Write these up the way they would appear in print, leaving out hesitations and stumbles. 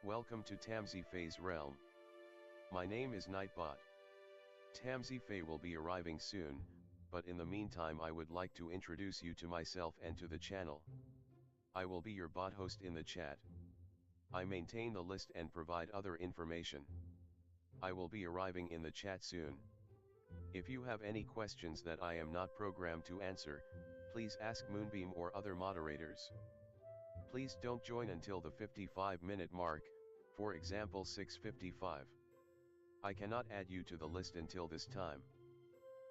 Welcome to tamsyfae's realm. My name is Nightbot. Tamsyfae will be arriving soon, but in the meantime I would like to introduce you to myself and to the channel. I will be your bot host in the chat. I maintain the list and provide other information. I will be arriving in the chat soon. If you have any questions that I am not programmed to answer, please ask Moonbeam or other moderators. Please don't join until the 55-minute mark, for example 6:55. I cannot add you to the list until this time.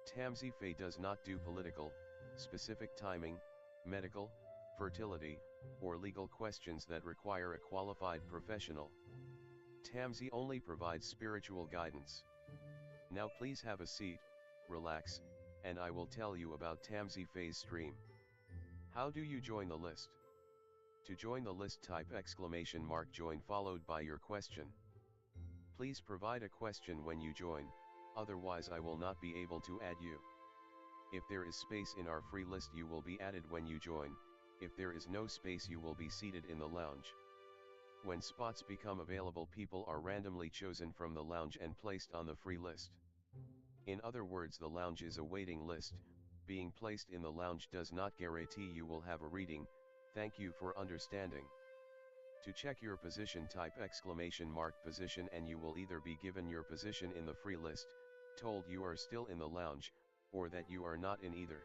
Tamsyfae does not do political, specific timing, medical, fertility, or legal questions that require a qualified professional. Tamsy only provides spiritual guidance. Now please have a seat, relax, and I will tell you about Tamsyfae's stream. How do you join the list? To join the list, type !join followed by your question. Please provide a question when you join, otherwise I will not be able to add you. If there is space in our free list you will be added when you join, if there is no space you will be seated in the lounge. When spots become available, people are randomly chosen from the lounge and placed on the free list. In other words, the lounge is a waiting list. Being placed in the lounge does not guarantee you will have a reading. Thank you for understanding. To check your position, type !position and you will either be given your position in the free list, told you are still in the lounge, or that you are not in either.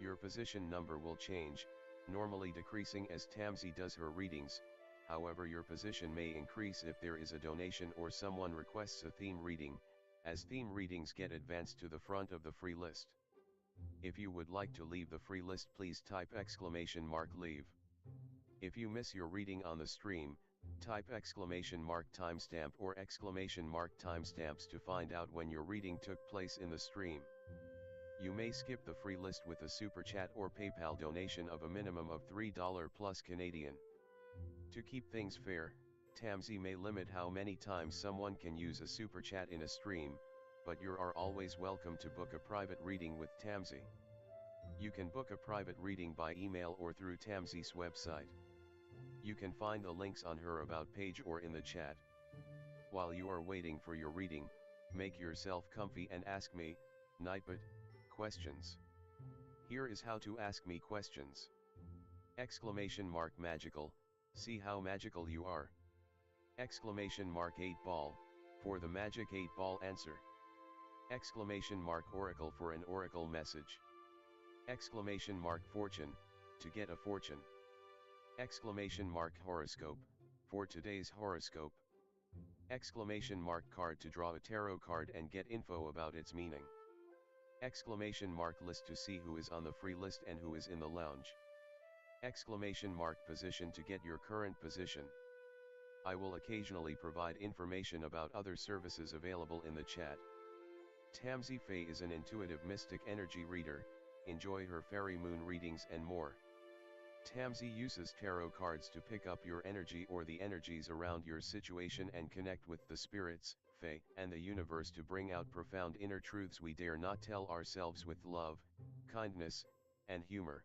Your position number will change, normally decreasing as Tamsy does her readings. However, your position may increase if there is a donation or someone requests a theme reading, as theme readings get advanced to the front of the free list. If you would like to leave the free list, please type !leave. If you miss your reading on the stream, type !timestamp or !timestamps to find out when your reading took place in the stream. You may skip the free list with a super chat or PayPal donation of a minimum of $3 plus Canadian. To keep things fair, Tamsy may limit how many times someone can use a super chat in a stream, but you are always welcome to book a private reading with Tamsy. You can book a private reading by email or through Tamsy's website. You can find the links on her About page or in the chat. While you are waiting for your reading, make yourself comfy and ask me, Nightbot, questions. Here is how to ask me questions. !magical, see how magical you are. !8 ball, for the magic 8 ball answer. !oracle for an oracle message. !fortune, to get a fortune. !horoscope, for today's horoscope. !card to draw a tarot card and get info about its meaning. !list to see who is on the free list and who is in the lounge. !position to get your current position. I will occasionally provide information about other services available in the chat. Tamsyfae is an intuitive mystic energy reader. Enjoy her fairy moon readings and more. Tamsy uses tarot cards to pick up your energy or the energies around your situation and connect with the spirits, fae, and the universe to bring out profound inner truths we dare not tell ourselves with love, kindness, and humor.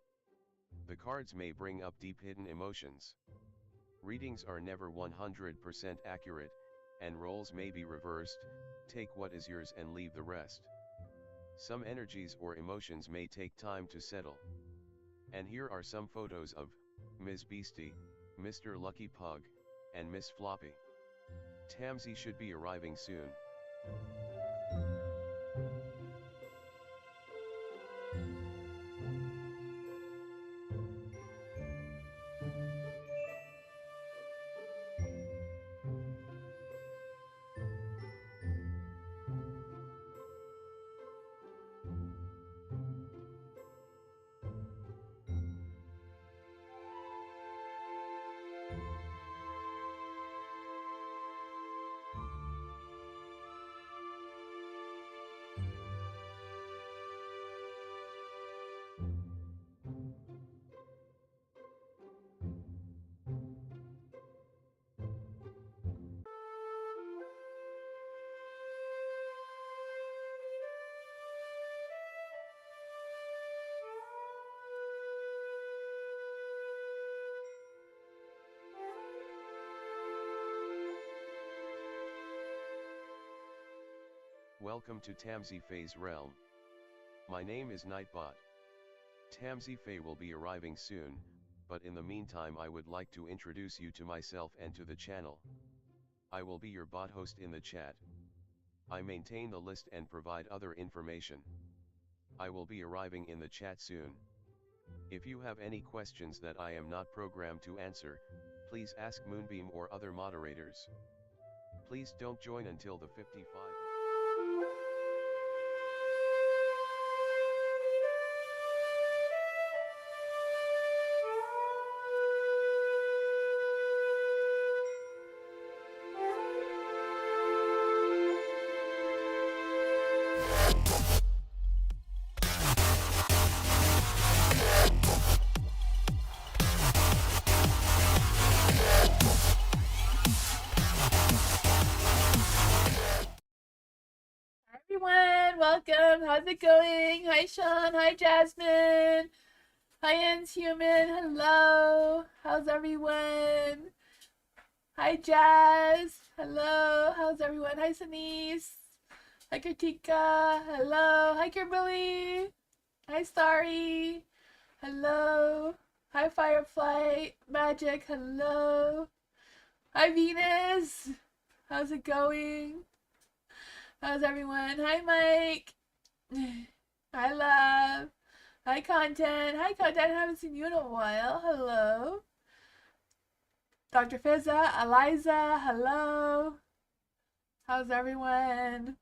The cards may bring up deep hidden emotions. Readings are never 100% accurate, and roles may be reversed. Take what is yours and leave the rest. Some energies or emotions may take time to settle. And here are some photos of Ms. Beastie, Mr. Lucky Pug, and Miss Floppy. Tamsy should be arriving soon. Welcome to tamsyfae's realm. My name is Nightbot. Tamsyfae will be arriving soon, but in the meantime I would like to introduce you to myself and to the channel. I will be your bot host in the chat. I maintain the list and provide other information. I will be arriving in the chat soon. If you have any questions that I am not programmed to answer, please ask Moonbeam or other moderators. Please don't join until the 55. Everyone, welcome. How's it going? Hi, Sean. Hi, Jasmine. Hi, Ends Human. Hello. How's everyone? Hi, Jazz. Hello. How's everyone? Hi, Denise. Hi, Kritika. Hello. Hi, Kimberly. Hi, Starry. Hello. Hi, Firefly Magic. Hello. Hi, Venus. How's it going? How's everyone? Hi, Mike. Hi, Love. Hi, Content. Hi, Content. I haven't seen you in a while. Hello. Dr. Fizza, Eliza. Hello. How's everyone?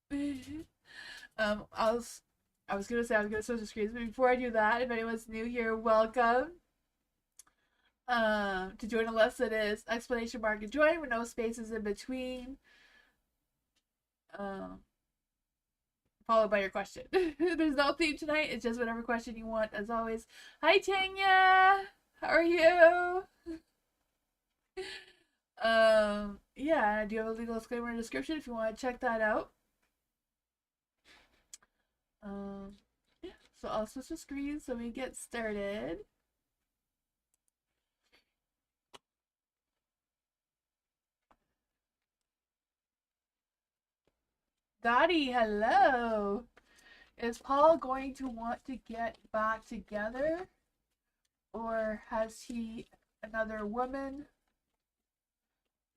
I was gonna say I was gonna switch the screens, but before I do that, if anyone's new here, welcome. To join a list, it is exclamation mark and join with no spaces in between. Followed by your question. There's no theme tonight. It's just whatever question you want, as always. Hi, Tanya. How are you? Yeah, I do have a legal disclaimer in the description if you want to check that out. Yeah, so I'll switch the screen so we get started. Dottie, hello. Is Paul going to want to get back together? Or has he another woman?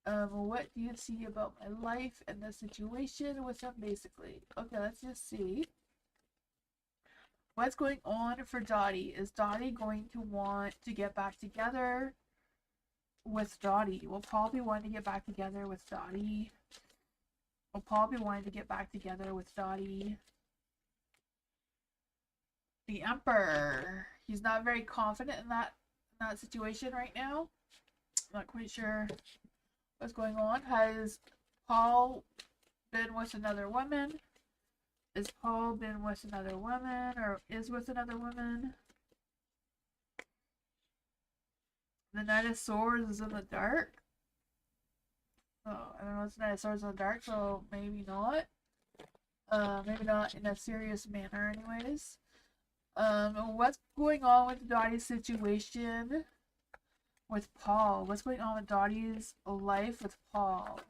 What do you see about my life and the situation with him, basically? Okay, let's just see. What's going on for Dottie? Is Dottie going to want to get back together with Dottie? Will Paul be wanting to get back together with Dottie? Will Paul be wanting to get back together with Dottie? The Emperor. He's not very confident in that situation right now. I'm not quite sure what's going on. Has Paul been with another woman? Is Paul been with another woman or is with another woman? The Knight of Swords is in the dark. Oh, I don't know, it's the Knight of Swords in the dark, so maybe not. Maybe not in a serious manner anyways. What's going on with Dottie's situation with Paul? What's going on with Dottie's life with Paul?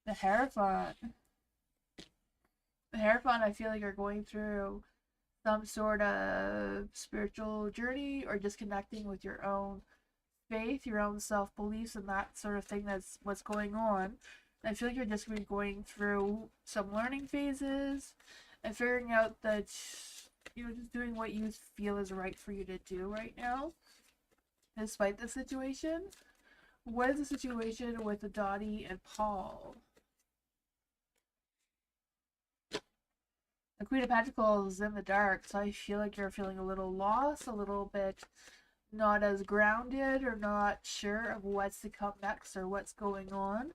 The Hierophant. The Hierophant, I feel like you're going through some sort of spiritual journey or disconnecting with your own faith, your own self-beliefs, and that sort of thing. That's what's going on. I feel like you're just going to be going through some learning phases and figuring out that you're just doing what you feel is right for you to do right now, despite the situation. What is the situation with the Dottie and Paul? The Queen of Pentacles is in the dark, so I feel like you're feeling a little lost, a little bit not as grounded, or not sure of what's to come next or what's going on.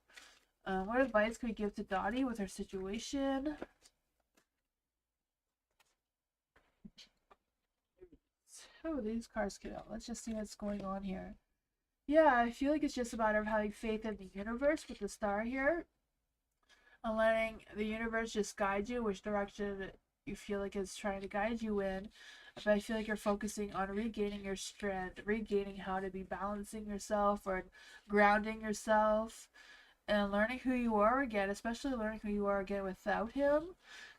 What advice could we give to Dottie with her situation? Oh, these cards came out. Let's just see what's going on here. Yeah, I feel like it's just a matter of having faith in the universe with the star here. And letting the universe just guide you which direction you feel like it's trying to guide you in. But I feel like you're focusing on regaining your strength, regaining how to be balancing yourself or grounding yourself. and learning who you are again, especially learning who you are again without him.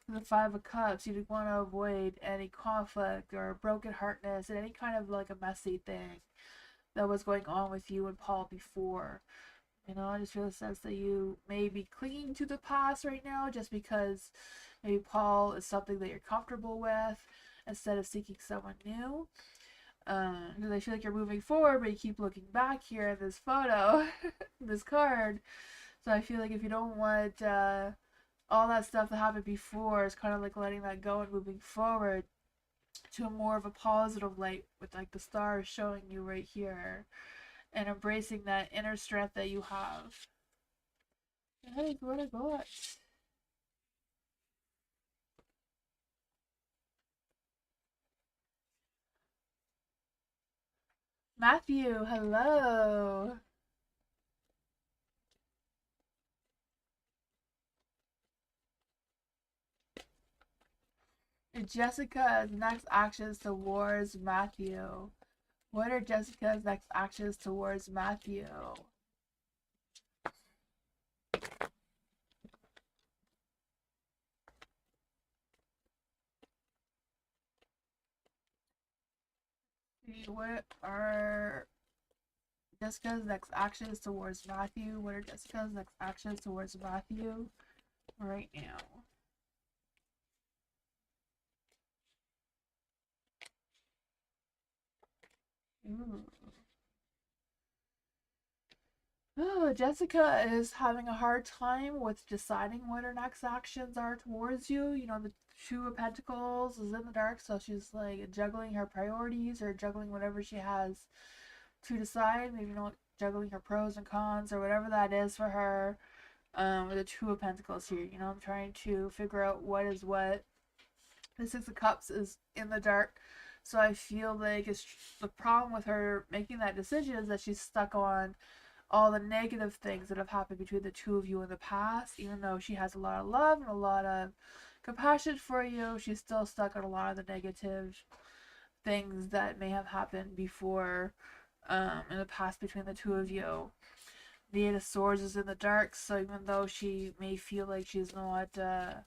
The Five of Cups, you'd want to avoid any conflict or broken heartness and any kind of like a messy thing that was going on with you and Paul before. You know, I just feel a sense that you may be clinging to the past right now just because maybe Paul is something that you're comfortable with instead of seeking someone new. Because I feel like you're moving forward, but you keep looking back here in this photo, this card. So I feel like if you don't want all that stuff that happened before, it's kind of like letting that go and moving forward to a more of a positive light with like the stars showing you right here and embracing that inner strength that you have. Hey, what I got? Matthew, hello. Jessica's next actions towards Matthew. What are Jessica's next actions towards Matthew? What are Jessica's next actions towards Matthew? What are Jessica's next actions towards Matthew right now? Ooh. Oh, Jessica is having a hard time with deciding what her next actions are towards you. You know, the Two of Pentacles is in the dark, so she's like juggling her priorities or juggling whatever she has to decide. Maybe not juggling her pros and cons or whatever that is for her. With the Two of Pentacles here, you know, I'm trying to figure out what is what. The Six of Cups is in the dark, so I feel like it's the problem with her making that decision is that she's stuck on all the negative things that have happened between the two of you in the past. Even though she has a lot of love and a lot of compassion for you, she's still stuck on a lot of the negative things that may have happened before in the past between the two of you. The Eight of Swords is in the dark, so even though she may feel like she's not as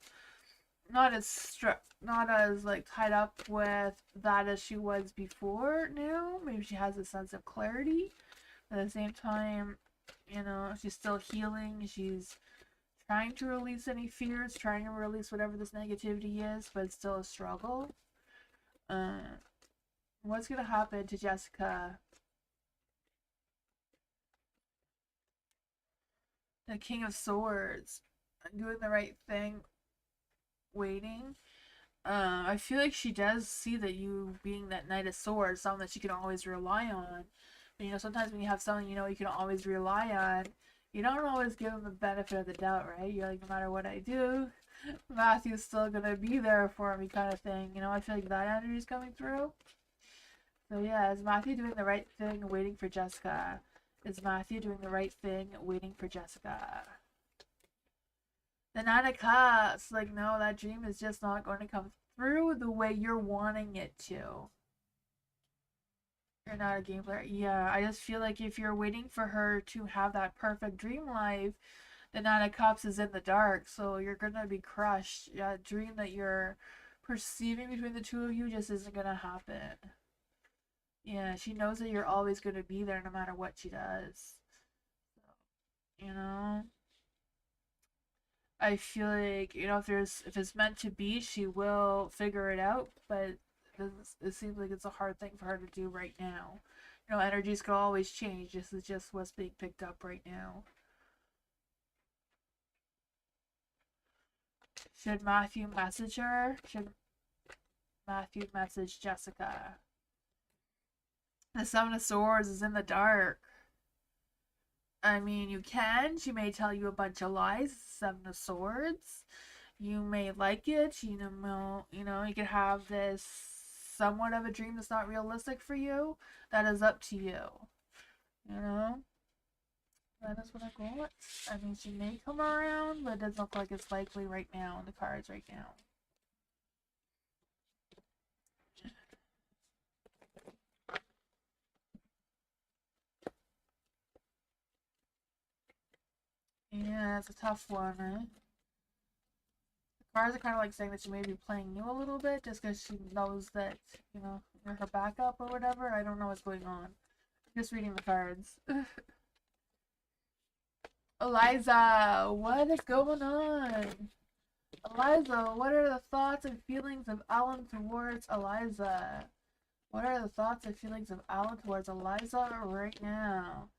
like tied up with that as she was before now, maybe she has a sense of clarity. At the same time, you know, she's still healing. She's trying to release any fears, trying to release whatever this negativity is, but it's still a struggle. What's gonna happen to Jessica? The King of Swords. Doing the right thing, waiting. I feel like she does see that you being that Knight of Swords, something that she can always rely on. But you know, sometimes when you have something you know you can always rely on, you don't always give them the benefit of the doubt, right? You're like, no matter what I do, Matthew's still gonna be there for me, kind of thing. You know, I feel like that energy is coming through. So yeah, is Matthew doing the right thing, waiting for Jessica? Is Matthew doing the right thing, waiting for Jessica? The Nine of Cups, like, no, that dream is just not going to come through the way you're wanting it to. You're not a game player. Yeah, I just feel like if you're waiting for her to have that perfect dream life, the Nine of Cups is in the dark, so you're gonna be crushed. Yeah, dream that you're perceiving between the two of you just isn't gonna happen. Yeah, she knows that you're always gonna be there no matter what she does. You know? I feel like, you know, if it's meant to be, she will figure it out, but it seems like it's a hard thing for her to do right now. You know, energies could always change. This is just what's being picked up right now. Should Matthew message her? Should Matthew message Jessica? The Seven of Swords is in the dark. I mean, you can. She may tell you a bunch of lies. Seven of Swords. You may like it. You can have this somewhat of a dream that's not realistic for you. That is up to you. You know? That is what I got. I mean, she may come around, but it doesn't look like it's likely right now in the cards right now. Yeah, it's a tough one, eh? The cards are kind of like saying that she may be playing you a little bit just because she knows that, you know, you're her backup or whatever. I don't know what's going on. Just reading the cards. Eliza, what is going on? Eliza, what are the thoughts and feelings of Alan towards Eliza? What are the thoughts and feelings of Alan towards Eliza right now?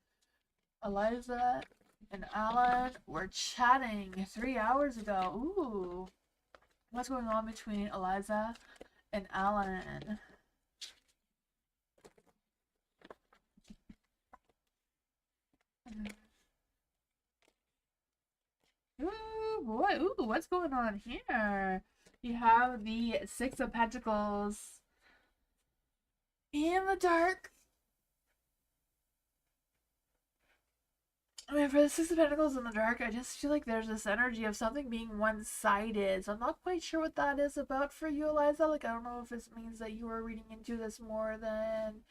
Eliza and Alan were chatting 3 hours ago. Ooh. What's going on between Eliza and Alan? Ooh, boy. Ooh, what's going on here? You have the Six of Pentacles in the dark. I mean, for the Six of Pentacles in the dark, I just feel like there's this energy of something being one-sided. So I'm not quite sure what that is about for you, Eliza. Like, I don't know if this means that you are reading into this more than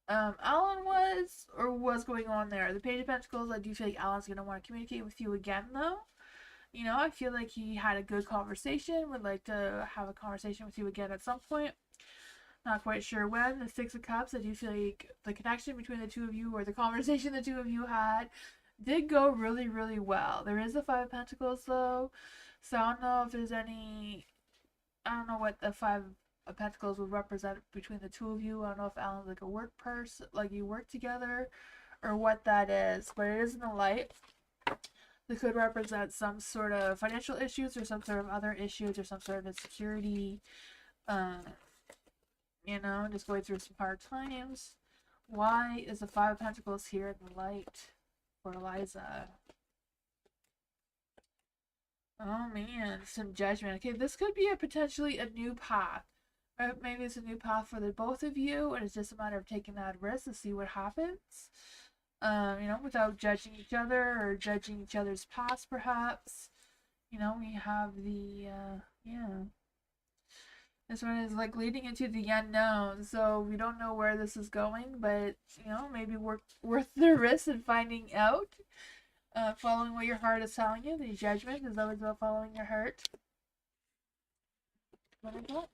Alan was, or what's going on there. The Page of Pentacles, I do feel like Alan's going to want to communicate with you again, though. You know, I feel like he had a good conversation, would like to have a conversation with you again at some point. Not quite sure when. The Six of Cups, I do feel like the connection between the two of you, or the conversation the two of you had, did go really, really well. There is the Five of Pentacles, though, so I don't know if there's any... I don't know what the Five of Pentacles would represent between the two of you. I don't know if Alan's like a work person, like you work together, or what that is, but it is in the light. It could represent some sort of financial issues, or some sort of other issues, or some sort of insecurity. You know, just going through some hard times. Why is the Five of Pentacles here in the light for Eliza? Oh man, some judgment. Okay, this could be potentially a new path. Or maybe it's a new path for the both of you, and it's just a matter of taking that risk to see what happens. You know, without judging each other or judging each other's past, perhaps. You know, we have the, yeah. This one is like leading into the unknown, so we don't know where this is going, but, you know, maybe worth the risk in finding out. Following what your heart is telling you. The judgment is always about following your heart. What I got?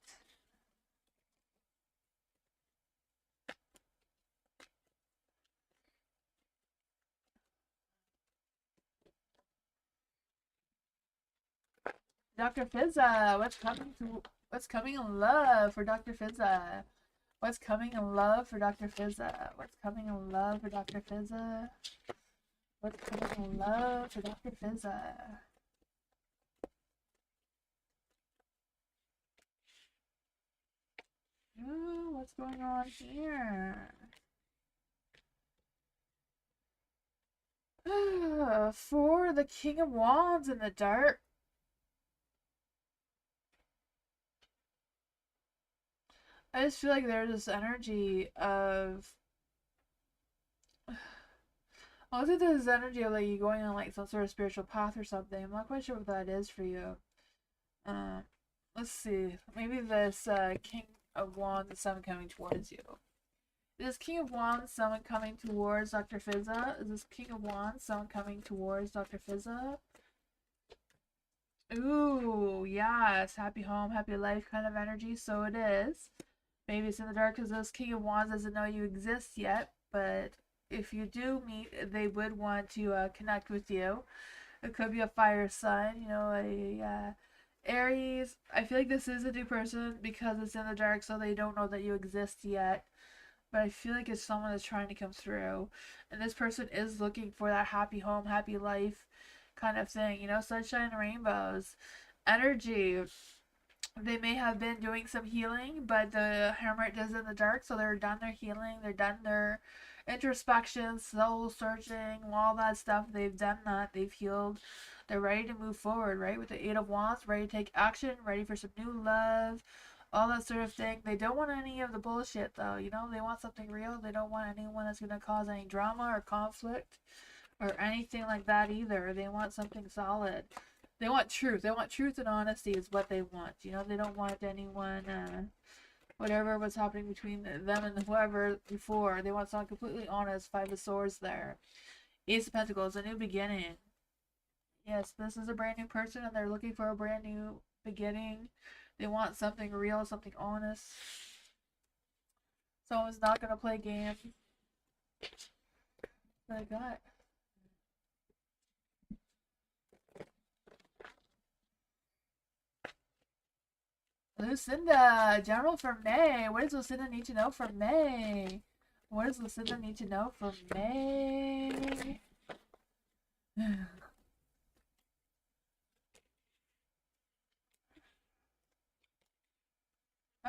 Dr. Fizza, what's coming in love for Dr. Fizza? What's coming in love for Dr. Fizza? What's coming in love for Dr. Fizza? What's coming in love for Dr. Fizza? Ooh, what's going on here? For the King of Wands in the dark. I just feel like there's this energy of... I think there's this energy of like you going on like some sort of spiritual path or something. I'm not quite sure what that is for you. Let's see. Maybe this King of Wands is someone coming towards you. Is this King of Wands someone coming towards Dr. Fizza? Is this King of Wands someone coming towards Dr. Fizza? Ooh, yes. Happy home, happy life kind of energy. So it is. Maybe it's in the dark because this King of Wands doesn't know you exist yet. But if you do meet, they would want to connect with you. It could be a fire sign, you know, a Aries. I feel like this is a new person because it's in the dark, so they don't know that you exist yet. But I feel like it's someone that's trying to come through. And this person is looking for that happy home, happy life kind of thing. You know, sunshine and rainbows. Energy. They may have been doing some healing, but the Hermit is in the dark, so they're done their healing. They're done their introspection, soul searching, all that stuff. They've done that. They've healed. They're ready to move forward, right? With the Eight of Wands, ready to take action, ready for some new love, all that sort of thing. They don't want any of the bullshit, though. You know, they want something real. They don't want anyone that's going to cause any drama or conflict or anything like that either. They want something solid. They want truth. They want truth and honesty is what they want. You know, they don't want anyone, whatever was happening between them and whoever before. They want someone completely honest. Five of Swords there. Ace of Pentacles, a new beginning. Yes, this is a brand new person and they're looking for a brand new beginning. They want something real, something honest. Someone's not gonna play games. What I got. Lucinda, general for May. What does Lucinda need to know for May? What does Lucinda need to know for May?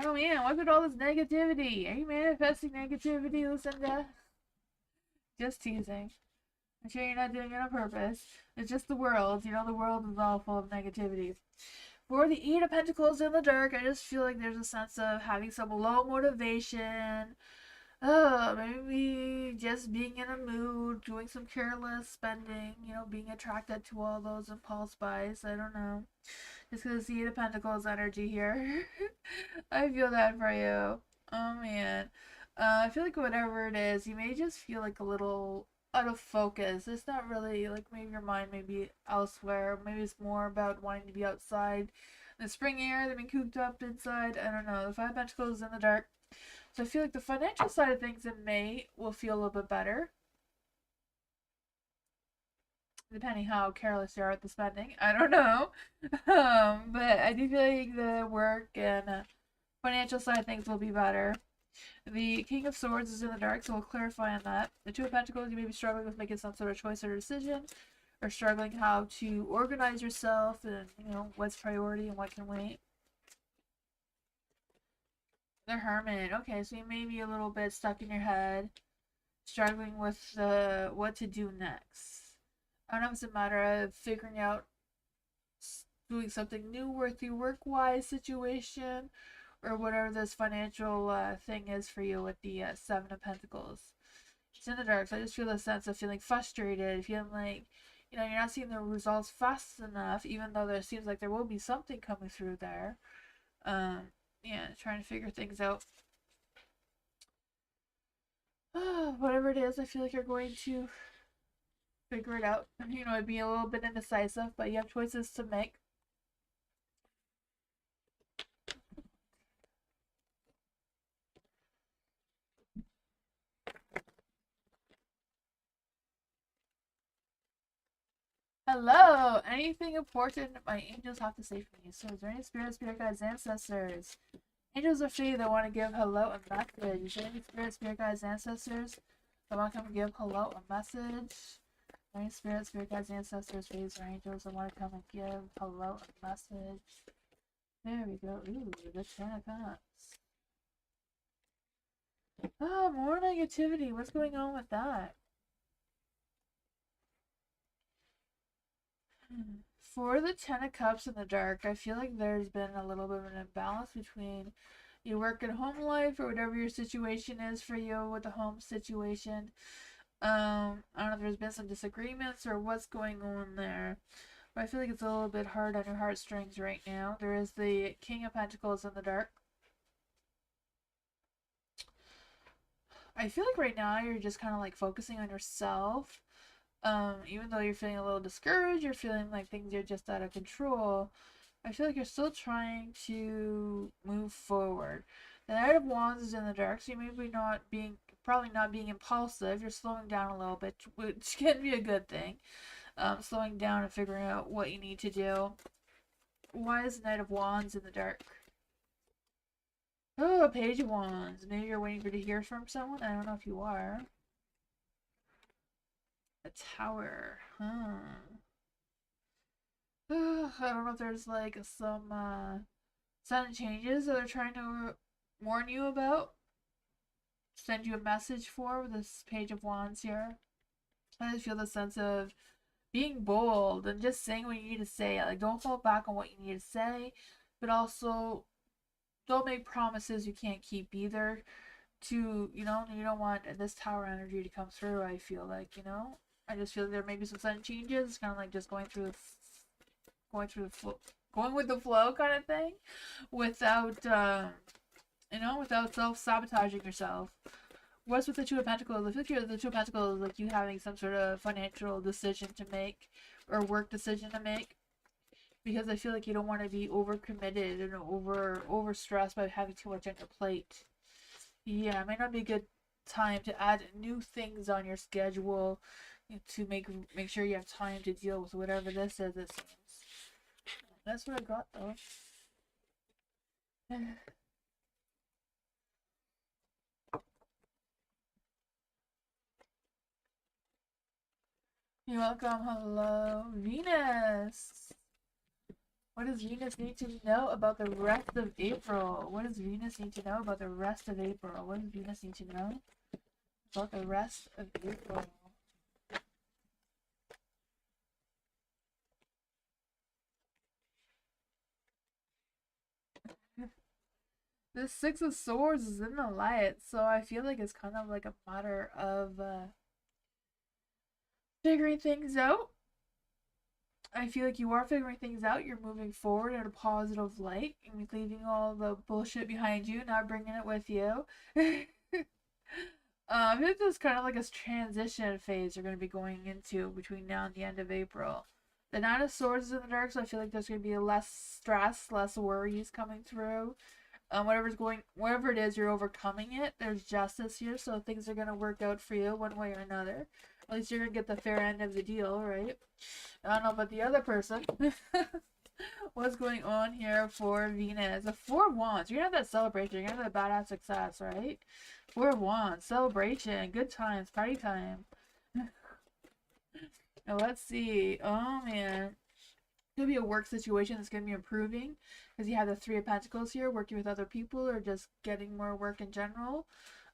Oh man, what's with all this negativity? Are you manifesting negativity, Lucinda? Just teasing. I'm sure you're not doing it on purpose. It's just the world. You know, the world is all full of negativity. For the Eight of Pentacles in the dark, I just feel like there's a sense of having some low motivation. Maybe just being in a mood, doing some careless spending, you know, being attracted to all those impulse buys. I don't know. Just because the Eight of Pentacles energy here. I feel that for you. Oh man. I feel like whatever it is, you may just feel like a little out of focus. It's not really like maybe your mind may be elsewhere. Maybe it's more about wanting to be outside in the spring air than being cooped up inside. I don't know. The Five of Pentacles is in the dark. So I feel like the financial side of things in May will feel a little bit better. Depending how careless you are with the spending. I don't know. But I do feel like the work and financial side of things will be better. The King of Swords is in the dark, so we'll clarify on that. The Two of Pentacles, you may be struggling with making some sort of choice or decision, or struggling how to organize yourself and, you know, what's priority and what can wait. The Hermit. Okay, so you may be a little bit stuck in your head, struggling with what to do next. I don't know if it's a matter of figuring out doing something new with your work-wise situation, or whatever this financial thing is for you with the Seven of Pentacles. It's in the dark, so I just feel a sense of feeling frustrated, feeling like, you know, you're not seeing the results fast enough, even though there seems like there will be something coming through there. Yeah, trying to figure things out. Whatever it is, I feel like you're going to figure it out. You know, it'd be a little bit indecisive, but you have choices to make. Hello! Anything important my angels have to say for me? So is there any spirit guides, ancestors? Angels are free that want to give hello a message. Is there any spirit guides, ancestors that want to come and give hello a message? Any spirit guides, ancestors, fairies, or angels that want to come and give hello a message? There we go. Ooh, the Ten of Cups. Oh, more negativity. What's going on with that? For the Ten of Cups in the dark, I feel like there's been a little bit of an imbalance between your work and home life, or whatever your situation is for you with the home situation. I don't know if there's been some disagreements or what's going on there. But I feel like it's a little bit hard on your heartstrings right now. There is the King of Pentacles in the dark. I feel like right now you're just kind of like focusing on yourself. Even though you're feeling a little discouraged, you're feeling like things are just out of control. I feel like you're still trying to move forward. The Knight of Wands is in the dark, so you may be probably not being impulsive. You're slowing down a little bit, which can be a good thing. Slowing down and figuring out what you need to do. Why is the Knight of Wands in the dark? Oh, a Page of Wands. Maybe you're waiting for to hear from someone? I don't know if you are. A Tower. I don't know if there's like some sudden changes that they're trying to warn you about. Send you a message for with this Page of Wands here. I just feel the sense of being bold and just saying what you need to say. Like, don't hold back on what you need to say, but also don't make promises you can't keep either. You don't want this Tower energy to come through. I feel like, I just feel like there may be some sudden changes. It's kind of like just going with the flow kind of thing, without without self-sabotaging yourself, What's with the Two of Pentacles? I feel like the Two of Pentacles is like you having some sort of financial decision to make or work decision to make. Because I feel like you don't want to be overcommitted and over stressed by having too much on your plate. Yeah, it might not be a good time to add new things on your schedule to make sure you have time to deal with whatever this is. It seems. That's what I got though. You're welcome. Hello, Venus. What does Venus need to know about the rest of April? What does Venus need to know about the rest of April? What does Venus need to know about the rest of April? This Six of Swords is in the light, so I feel like it's kind of like a matter of figuring things out. I feel like you are figuring things out. You're moving forward in a positive light. You're leaving all the bullshit behind you, not bringing it with you. I think this is kind of like a transition phase you're going to be going into between now and the end of April. The Nine of Swords is in the dark, so I feel like there's going to be less stress, less worries coming through. Whatever it is, you're overcoming it. There's justice here, so things are going to work out for you one way or another. At least you're going to get the fair end of the deal, right? I don't know about the other person. What's going on here for Venus? The Four of Wands. You're going to have that celebration. You're going to have that badass success, right? Four of Wands. Celebration. Good times. Party time. Now, let's see. Oh, man. Could be a work situation that's going to be improving because you have the Three of Pentacles here, working with other people or just getting more work in general.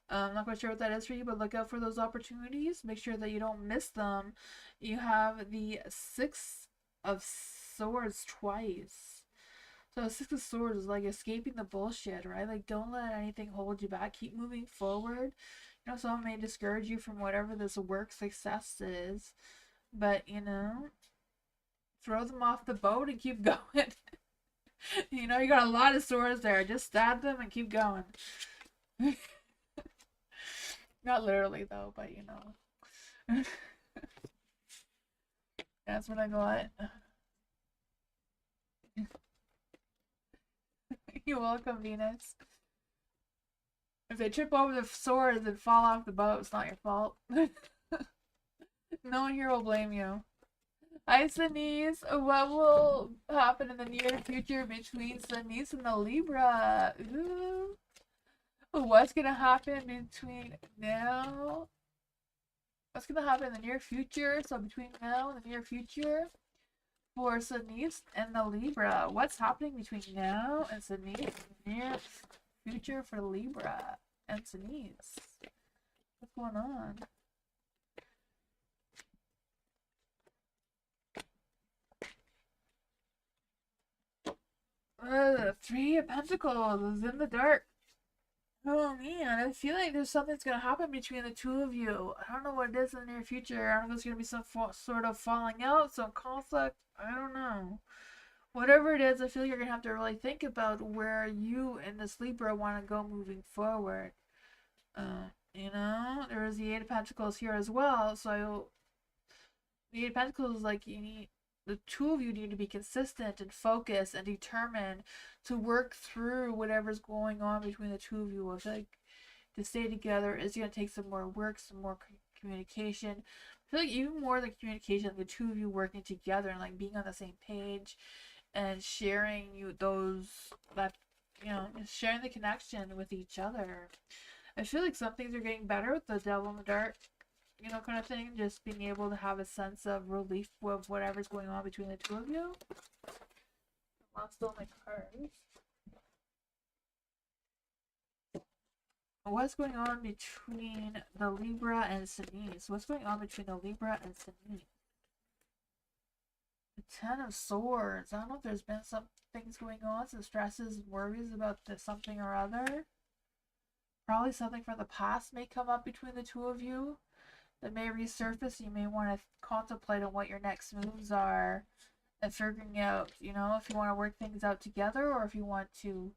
I'm not quite sure what that is for you, but look out for those opportunities. Make sure that you don't miss them. You have the Six of Swords twice. So Six of Swords is like escaping the bullshit, right? Like, don't let anything hold you back. Keep moving forward. You know, someone may discourage you from whatever this work success is, but you know, throw them off the boat and keep going. You know, you got a lot of swords there. Just stab them and keep going. Not literally though, but you know. That's what I got. You're welcome, Venus. If they trip over the swords and fall off the boat, it's not your fault. No one here will blame you. Hi, Denise. What will happen in the near future between Denise and the Libra? Ooh. What's gonna happen between now? What's gonna happen in the near future? So between now and the near future for Denise and the Libra. What's happening between now and Denise and the near future for Libra and Denise? What's going on? Three of Pentacles is in the dark. Oh man, I feel like there's something's gonna happen between the two of you. I don't know what it is in the near future. I don't know if there's gonna be some sort of falling out, some conflict. I don't know. Whatever it is, I feel like you're gonna have to really think about where you and this Libra want to go moving forward. You know, there is the Eight of Pentacles here as well. So the Eight of Pentacles is like the two of you need to be consistent and focused and determined to work through whatever's going on between the two of you. I feel like to stay together is going to take some more work, some more communication. I feel like even more than communication, like the two of you working together and like being on the same page and sharing sharing the connection with each other. I feel like some things are getting better with the Devil in the Dark, you know, kind of thing. Just being able to have a sense of relief with whatever's going on between the two of you. I'm not still my cards. What's going on between the Libra and Denise? What's going on between the Libra and Denise? The Ten of Swords. I don't know if there's been some things going on, some stresses and worries about something or other. Probably something from the past may come up between the two of you that may resurface. You may want to contemplate on what your next moves are and figuring out, you know, if you want to work things out together or if you want to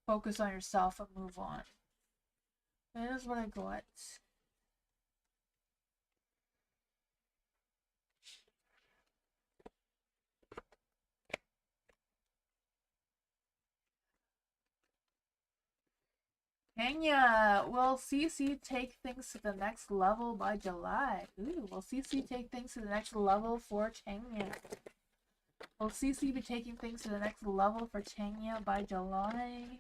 focus on yourself and move on. That is what I got. Kenya, will CC take things to the next level by July? Ooh, will CC take things to the next level for Kenya? Will CC be taking things to the next level for Kenya by July?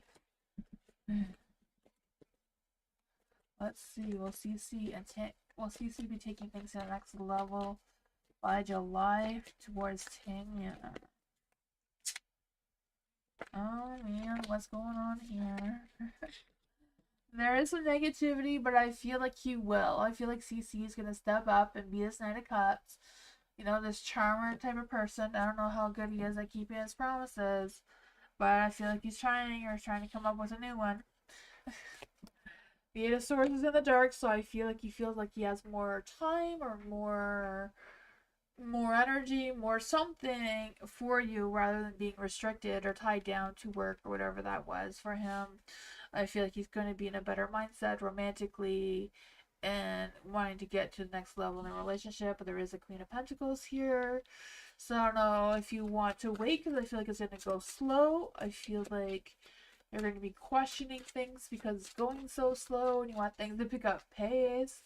Let's see, will CC be taking things to the next level by July towards Kenya? Oh man, what's going on here? There is some negativity, but I feel like he will. I feel like CC is gonna step up and be this Knight of Cups. You know, this charmer type of person. I don't know how good he is at keeping his promises, but I feel like he's trying to come up with a new one. The Eight of Swords is in the dark, so I feel like he feels like he has more time or more energy, more something for you rather than being restricted or tied down to work or whatever that was for him. I feel like he's going to be in a better mindset romantically and wanting to get to the next level in a relationship. But there is a Queen of Pentacles here. So I don't know if you want to wait because I feel like it's going to go slow. I feel like you're going to be questioning things because it's going so slow and you want things to pick up pace.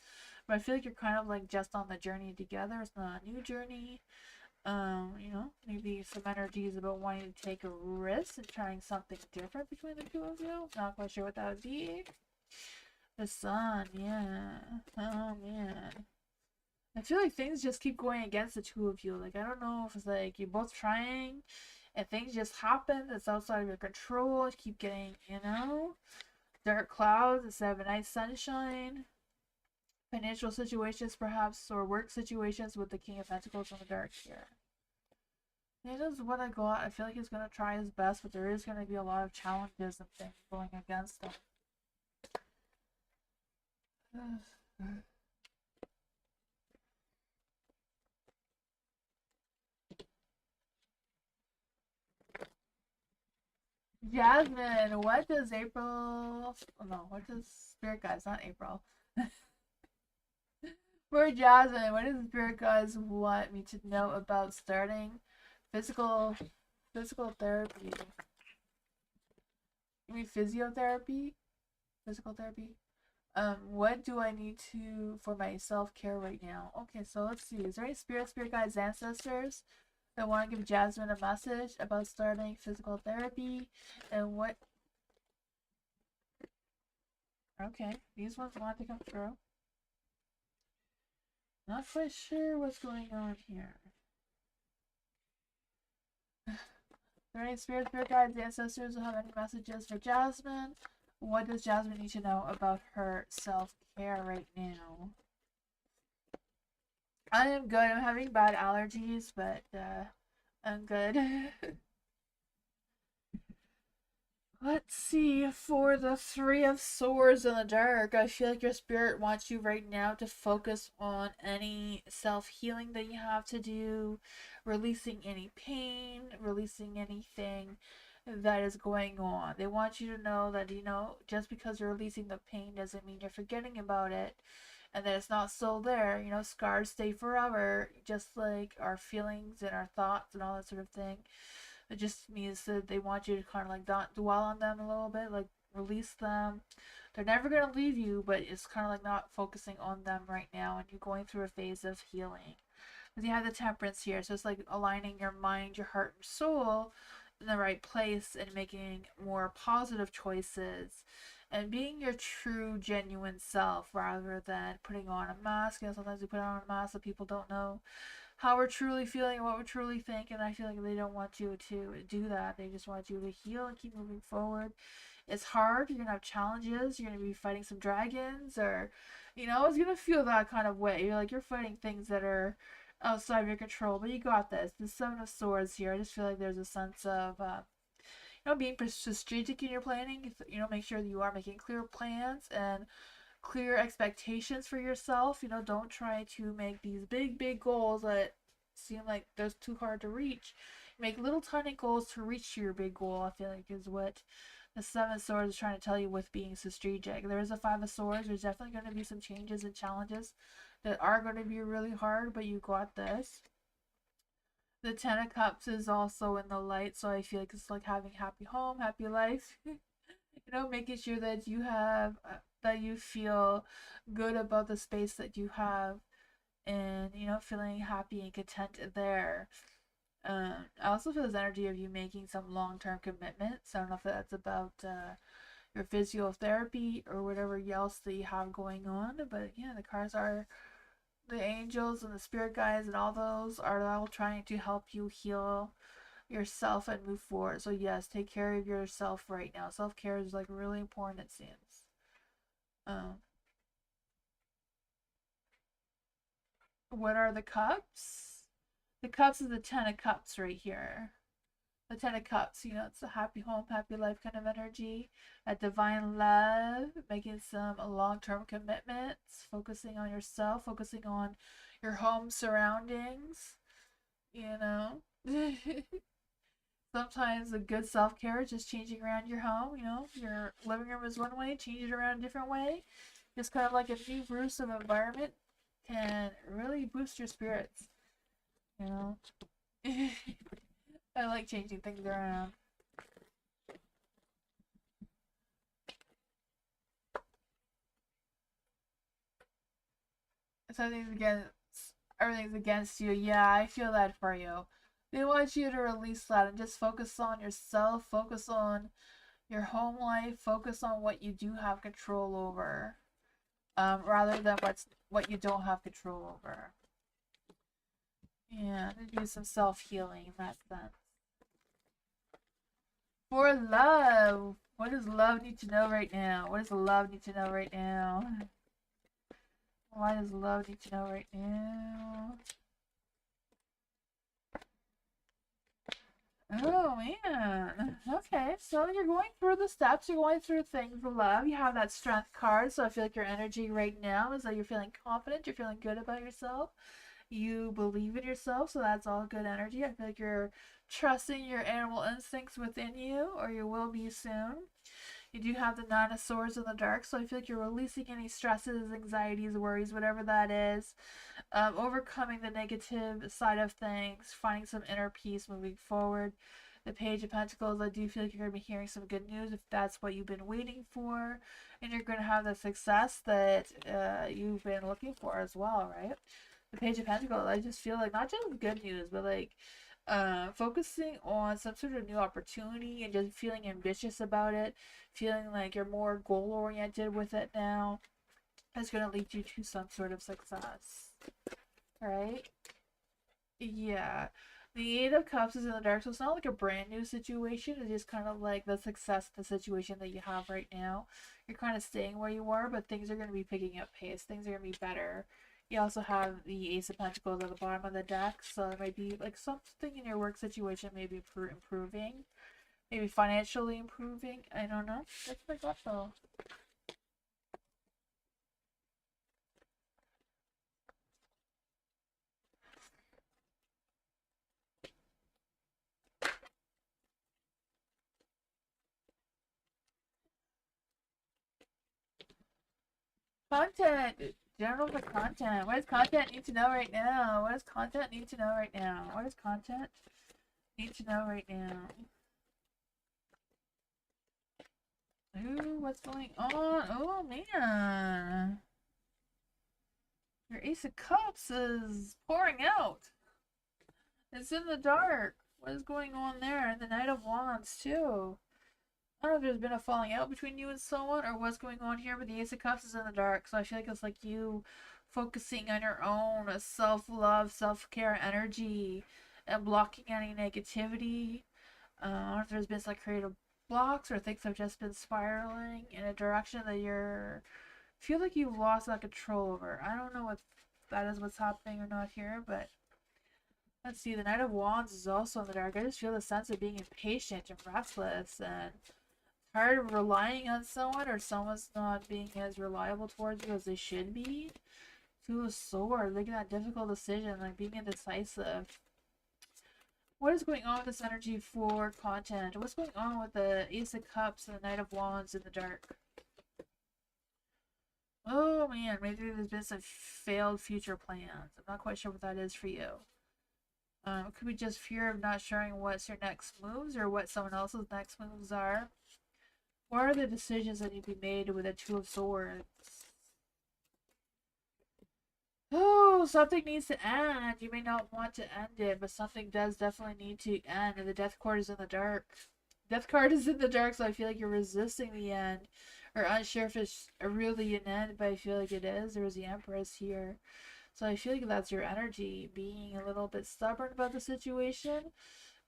But I feel like you're kind of like just on the journey together. It's not a new journey. You know, maybe some energies about wanting to take a risk and trying something different between the two of you. Not quite sure what that would be. The sun, yeah. Oh man. I feel like things just keep going against the two of you. Like, I don't know if it's like you're both trying and things just happen that's outside of your control. You keep getting, you know, dark clouds instead of a nice sunshine. Financial situations, perhaps, or work situations with the King of Pentacles in the dark here. It is what I got. I feel like he's going to try his best, but there is going to be a lot of challenges and things going against him. Jasmine, what does April... Oh, no, what does Spirit Guides, not April. For Jasmine, what does Spirit Guides want me to know about starting physical therapy? You mean physiotherapy? Physical therapy? What do I need to for my self-care right now? Okay, so let's see. Is there any spirit guides, ancestors that want to give Jasmine a message about starting physical therapy? And what... Okay, these ones want to come through. Not quite sure what's going on here. Are there any spirit guides, ancestors who have any messages for Jasmine? What does Jasmine need to know about her self-care right now? I am good. I'm having bad allergies, but I'm good. Let's see, for the Three of Swords in the dark, I feel like your spirit wants you right now to focus on any self-healing that you have to do, releasing any pain, releasing anything that is going on. They want you to know that, you know, just because you're releasing the pain doesn't mean you're forgetting about it and that it's not still there. You know, scars stay forever, just like our feelings and our thoughts and all that sort of thing. It just means that they want you to kind of like not dwell on them a little bit, like release them. They're never going to leave you, but it's kind of like not focusing on them right now, and you're going through a phase of healing. Because you have the Temperance here, so it's like aligning your mind, your heart, and soul in the right place and making more positive choices and being your true, genuine self rather than putting on a mask. You know, sometimes we put on a mask so people don't know how we're truly feeling, what we truly think, and I feel like they don't want you to do that. They just want you to heal and keep moving forward. It's hard. You're gonna have challenges. You're gonna be fighting some dragons, or, you know, it's gonna feel that kind of way. You're fighting things that are outside of your control, but you got this. The Seven of Swords here. I just feel like there's a sense of, you know, being strategic in your planning. You know, make sure that you are making clear plans and clear expectations for yourself. You know, don't try to make these big goals that seem like they're too hard to reach. Make little tiny goals to reach your big goal, I feel like is what The Seven of Swords is trying to tell you with being strategic. There is a Five of Swords. There's definitely going to be some changes and challenges that are going to be really hard, but you got this. The Ten of Cups is also in the light, so I feel like it's like having happy home, happy life. Making sure that you have, that you feel good about the space that you have, and, feeling happy and content there. I also feel this energy of you making some long-term commitments. I don't know if that's about your physiotherapy or whatever else that you have going on, but yeah, the cards are the angels and the spirit guides, and all those are all trying to help you heal yourself and move forward. So yes, take care of yourself right now. Self-care is like really important, it seems. What are the cups? The cups is the Ten of Cups right here. The Ten of Cups, it's a happy home, happy life kind of energy. A divine love, making some long-term commitments, focusing on yourself, focusing on your home surroundings, Sometimes a good self-care is just changing around your home, Your living room is one way, change it around a different way. Just kind of like a new gruesome environment can really boost your spirits, I like changing things around. Everything's against you. Yeah, I feel that for you. They want you to release that and just focus on yourself, focus on your home life, focus on what you do have control over, rather than what you don't have control over. Yeah, to do some self-healing in that sense. For love, what does love need to know right now? What does love need to know right now? Why does love need to know right now? Oh man. Okay, so you're going through the steps, you're going through things for love. You have that strength card, so I feel like your energy right now is that you're feeling confident, you're feeling good about yourself. You believe in yourself, so that's all good energy. I feel like you're trusting your animal instincts within you, or you will be soon. You do have the Nine of Swords in the dark, so I feel like you're releasing any stresses, anxieties, worries, whatever that is. Overcoming the negative side of things, finding some inner peace moving forward. The Page of Pentacles, I do feel like you're going to be hearing some good news if that's what you've been waiting for. And you're going to have the success that you've been looking for as well, right? The Page of Pentacles, I just feel like not just good news, but like focusing on some sort of new opportunity and just feeling ambitious about it, feeling like you're more goal oriented with it now, is going to lead you to some sort of success. Right? Yeah. The Eight of Cups is in the dark, so it's not like a brand new situation. It's just kind of like the success of the situation that you have right now. You're kind of staying where you are, but things are going to be picking up pace. Things are going to be better. You also have the Ace of Pentacles at the bottom of the deck, so there might be like something in your work situation maybe improving. Maybe financially improving. I don't know. That's what I got though. Content! General for content. What does content need to know right now? What does content need to know right now? What does content need to know right now? Ooh, what's going on? Oh, man. Your Ace of Cups is pouring out. It's in the dark. What is going on there? And the Knight of Wands, too. I don't know if there's been a falling out between you and someone or what's going on here, but the Ace of Cups is in the dark, so I feel like it's like you focusing on your own self-love, self-care energy and blocking any negativity. I don't know if there's been some creative blocks or things have just been spiraling in a direction that you're feel like you've lost that control over. I don't know what that is, what's happening or not here, but let's see. The Knight of Wands is also in the dark. I just feel the sense of being impatient and restless and tired of relying on someone, or someone's not being as reliable towards you as they should be. Two of Swords, making that difficult decision, like being indecisive. What is going on with this energy for content? What's going on with the Ace of Cups and the Knight of Wands in the dark? Oh man, maybe there's been some failed future plans. I'm not quite sure what that is for you. Could be just fear of not sharing what's your next moves or what someone else's next moves are. What are the decisions that need to be made with a Two of Swords? Oh, something needs to end. You may not want to end it, but something does definitely need to end. And the death card is in the dark. Death card is in the dark, so I feel like you're resisting the end. Or unsure if it's really an end, but I feel like it is. There's the Empress here. So I feel like that's your energy, being a little bit stubborn about the situation,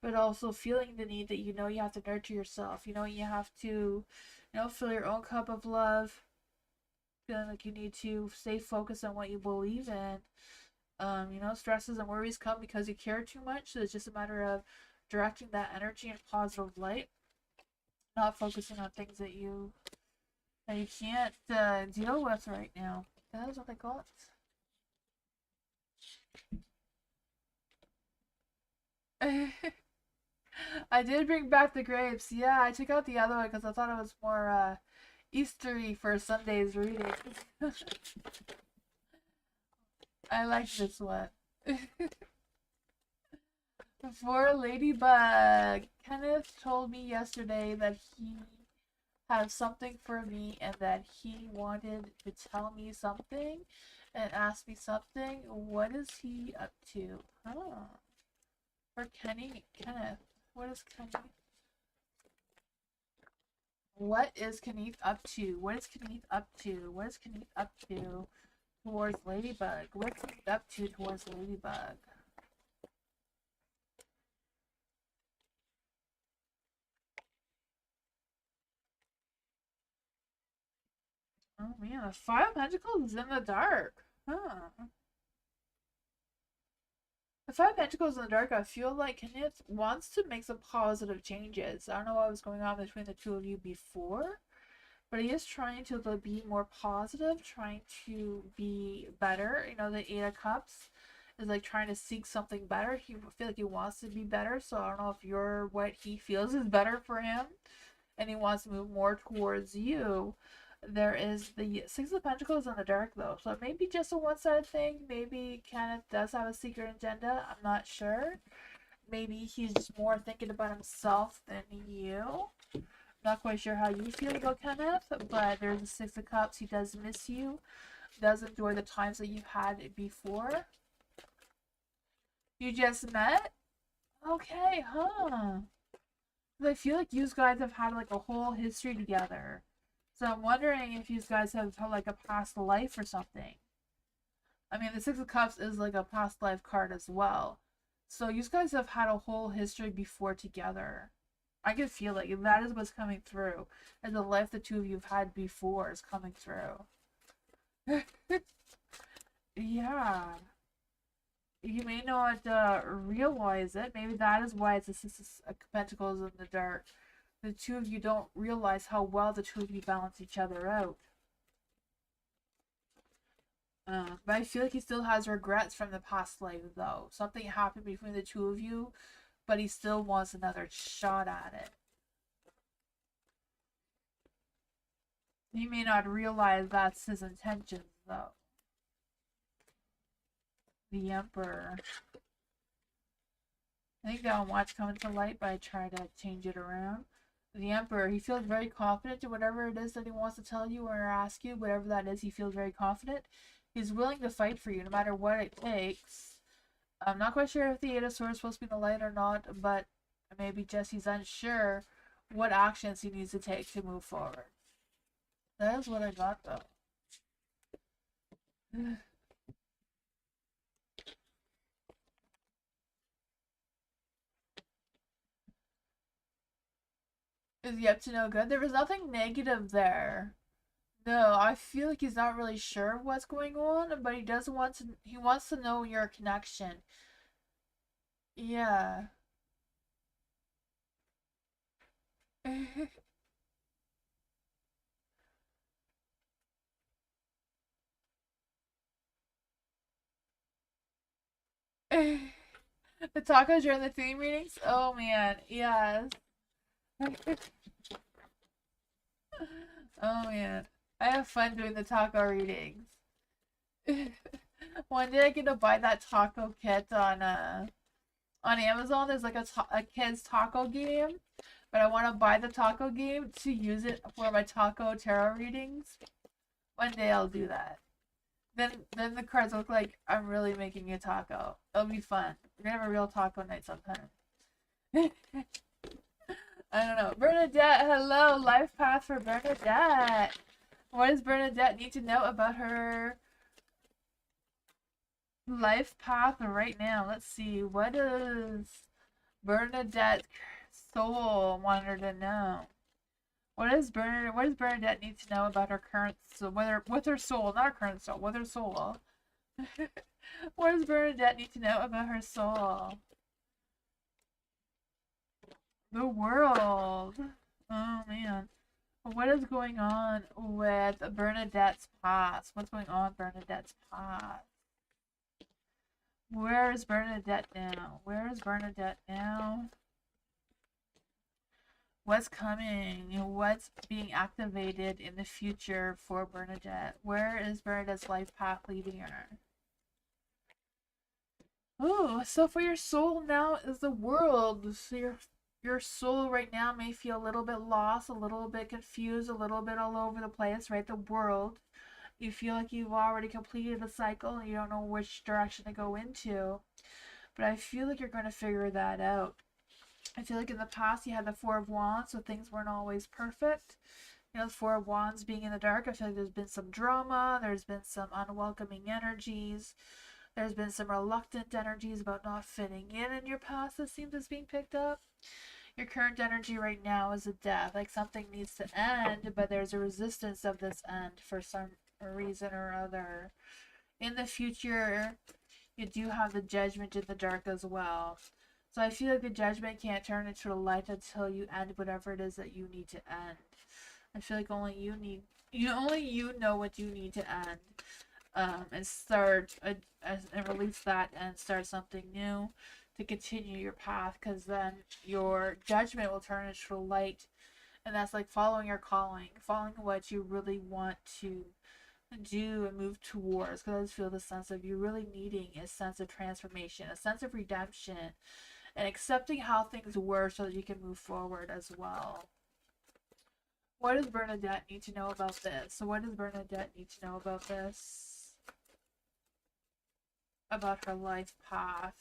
but also feeling the need that you know you have to nurture yourself. You know you have to, fill your own cup of love. Feeling like you need to stay focused on what you believe in. Stresses and worries come because you care too much. So it's just a matter of directing that energy in positive light, not focusing on things that you can't deal with right now. That is what they call it. I did bring back the grapes. Yeah, I took out the other one because I thought it was more Eastery for Sunday's reading. I like this one. For Ladybug, Kenneth told me yesterday that he has something for me and that he wanted to tell me something and ask me something. What is he up to? Oh. For Kenneth. What is Kenneth? What is Kenneth up to? What is Kenneth up to? What is Kenneth up to towards Ladybug? What's Kenneth up to towards Ladybug? Oh man, the Five of Pentacles is in the dark. Huh. The Five of Pentacles in the dark, I feel like Kenneth wants to make some positive changes. I don't know what was going on between the two of you before, but he is trying to be more positive, trying to be better. The Eight of Cups is like trying to seek something better. He feel like he wants to be better, so I don't know if you're what he feels is better for him, and he wants to move more towards you. There is the Six of Pentacles in the dark, though, so it may be just a one-sided thing. Maybe Kenneth does have a secret agenda. I'm not sure. Maybe he's just more thinking about himself than you. Not quite sure how you feel about Kenneth, but there's a Six of Cups. He does miss you. Does enjoy the times that you've had before. You just met? Okay, huh? I feel like you guys have had like a whole history together. So I'm wondering if you guys have had like a past life or something. I mean, the Six of Cups is like a past life card as well. So you guys have had a whole history before together. I can feel it. That is what's coming through. And the life the two of you have had before is coming through. Yeah. You may not realize it. Maybe that is why it's a Six of Pentacles in the dark. The two of you don't realize how well the two of you balance each other out. But I feel like he still has regrets from the past life, though. Something happened between the two of you, but he still wants another shot at it. He may not realize that's his intentions, though. The Emperor. I think that one watch coming to light, but I try to change it around. The Emperor, he feels very confident in whatever it is that he wants to tell you or ask you. Whatever that is, he feels very confident. He's willing to fight for you no matter what it takes. I'm not quite sure if the Eight of Swords is supposed to be in the light or not, but maybe just he's unsure what actions he needs to take to move forward. That is what I got, though. Is he up to no good? There was nothing negative there. No, I feel like he's not really sure what's going on, but he wants to know your connection. Yeah. The tacos during the theme readings? Oh man, yes. Oh man. I have fun doing the taco readings. One day I get to buy that taco kit on Amazon. There's like a kids taco game, but I want to buy the taco game to use it for my taco tarot readings. One day I'll do that. Then the cards look like I'm really making a taco. It'll be fun. We're gonna have a real taco night sometime. I don't know. Bernadette, hello. Life path for Bernadette. What does Bernadette need to know about her life path right now? Let's see. What does Bernadette's soul want her to know? What does Bernadette need to know about her current soul? With her soul, not her current soul, with her soul. What does Bernadette need to know about her soul? The world. Oh man. What is going on with Bernadette's past? What's going on with Bernadette's past? Where is Bernadette now? Where is Bernadette now? What's coming? What's being activated in the future for Bernadette? Where is Bernadette's life path leading her? Oh, so for your soul now is the world. So your soul right now may feel a little bit lost, a little bit confused, a little bit all over the place, right? The world. You feel like you've already completed the cycle and you don't know which direction to go into. But I feel like you're going to figure that out. I feel like in the past you had the Four of Wands, so things weren't always perfect. You know, the Four of Wands being in the dark, I feel like there's been some drama, there's been some unwelcoming energies, there's been some reluctant energies about not fitting in your past that seems as being picked up. Your current energy right now is a death, like something needs to end, but there's a resistance of this end for some reason or other. In the future, you do have the Judgment in the dark as well. So I feel like the Judgment can't turn into the light until you end whatever it is that you need to end. I feel like only you know what you need to end, and start and release that and start something new to continue your path. Because then your Judgment will turn into the light, and that's like following your calling, following what you really want to do and move towards. Because I just feel the sense of you really needing a sense of transformation, a sense of redemption, and accepting how things were so that you can move forward as well. What does Bernadette need to know about this? So what does Bernadette need to know about this? About her life path.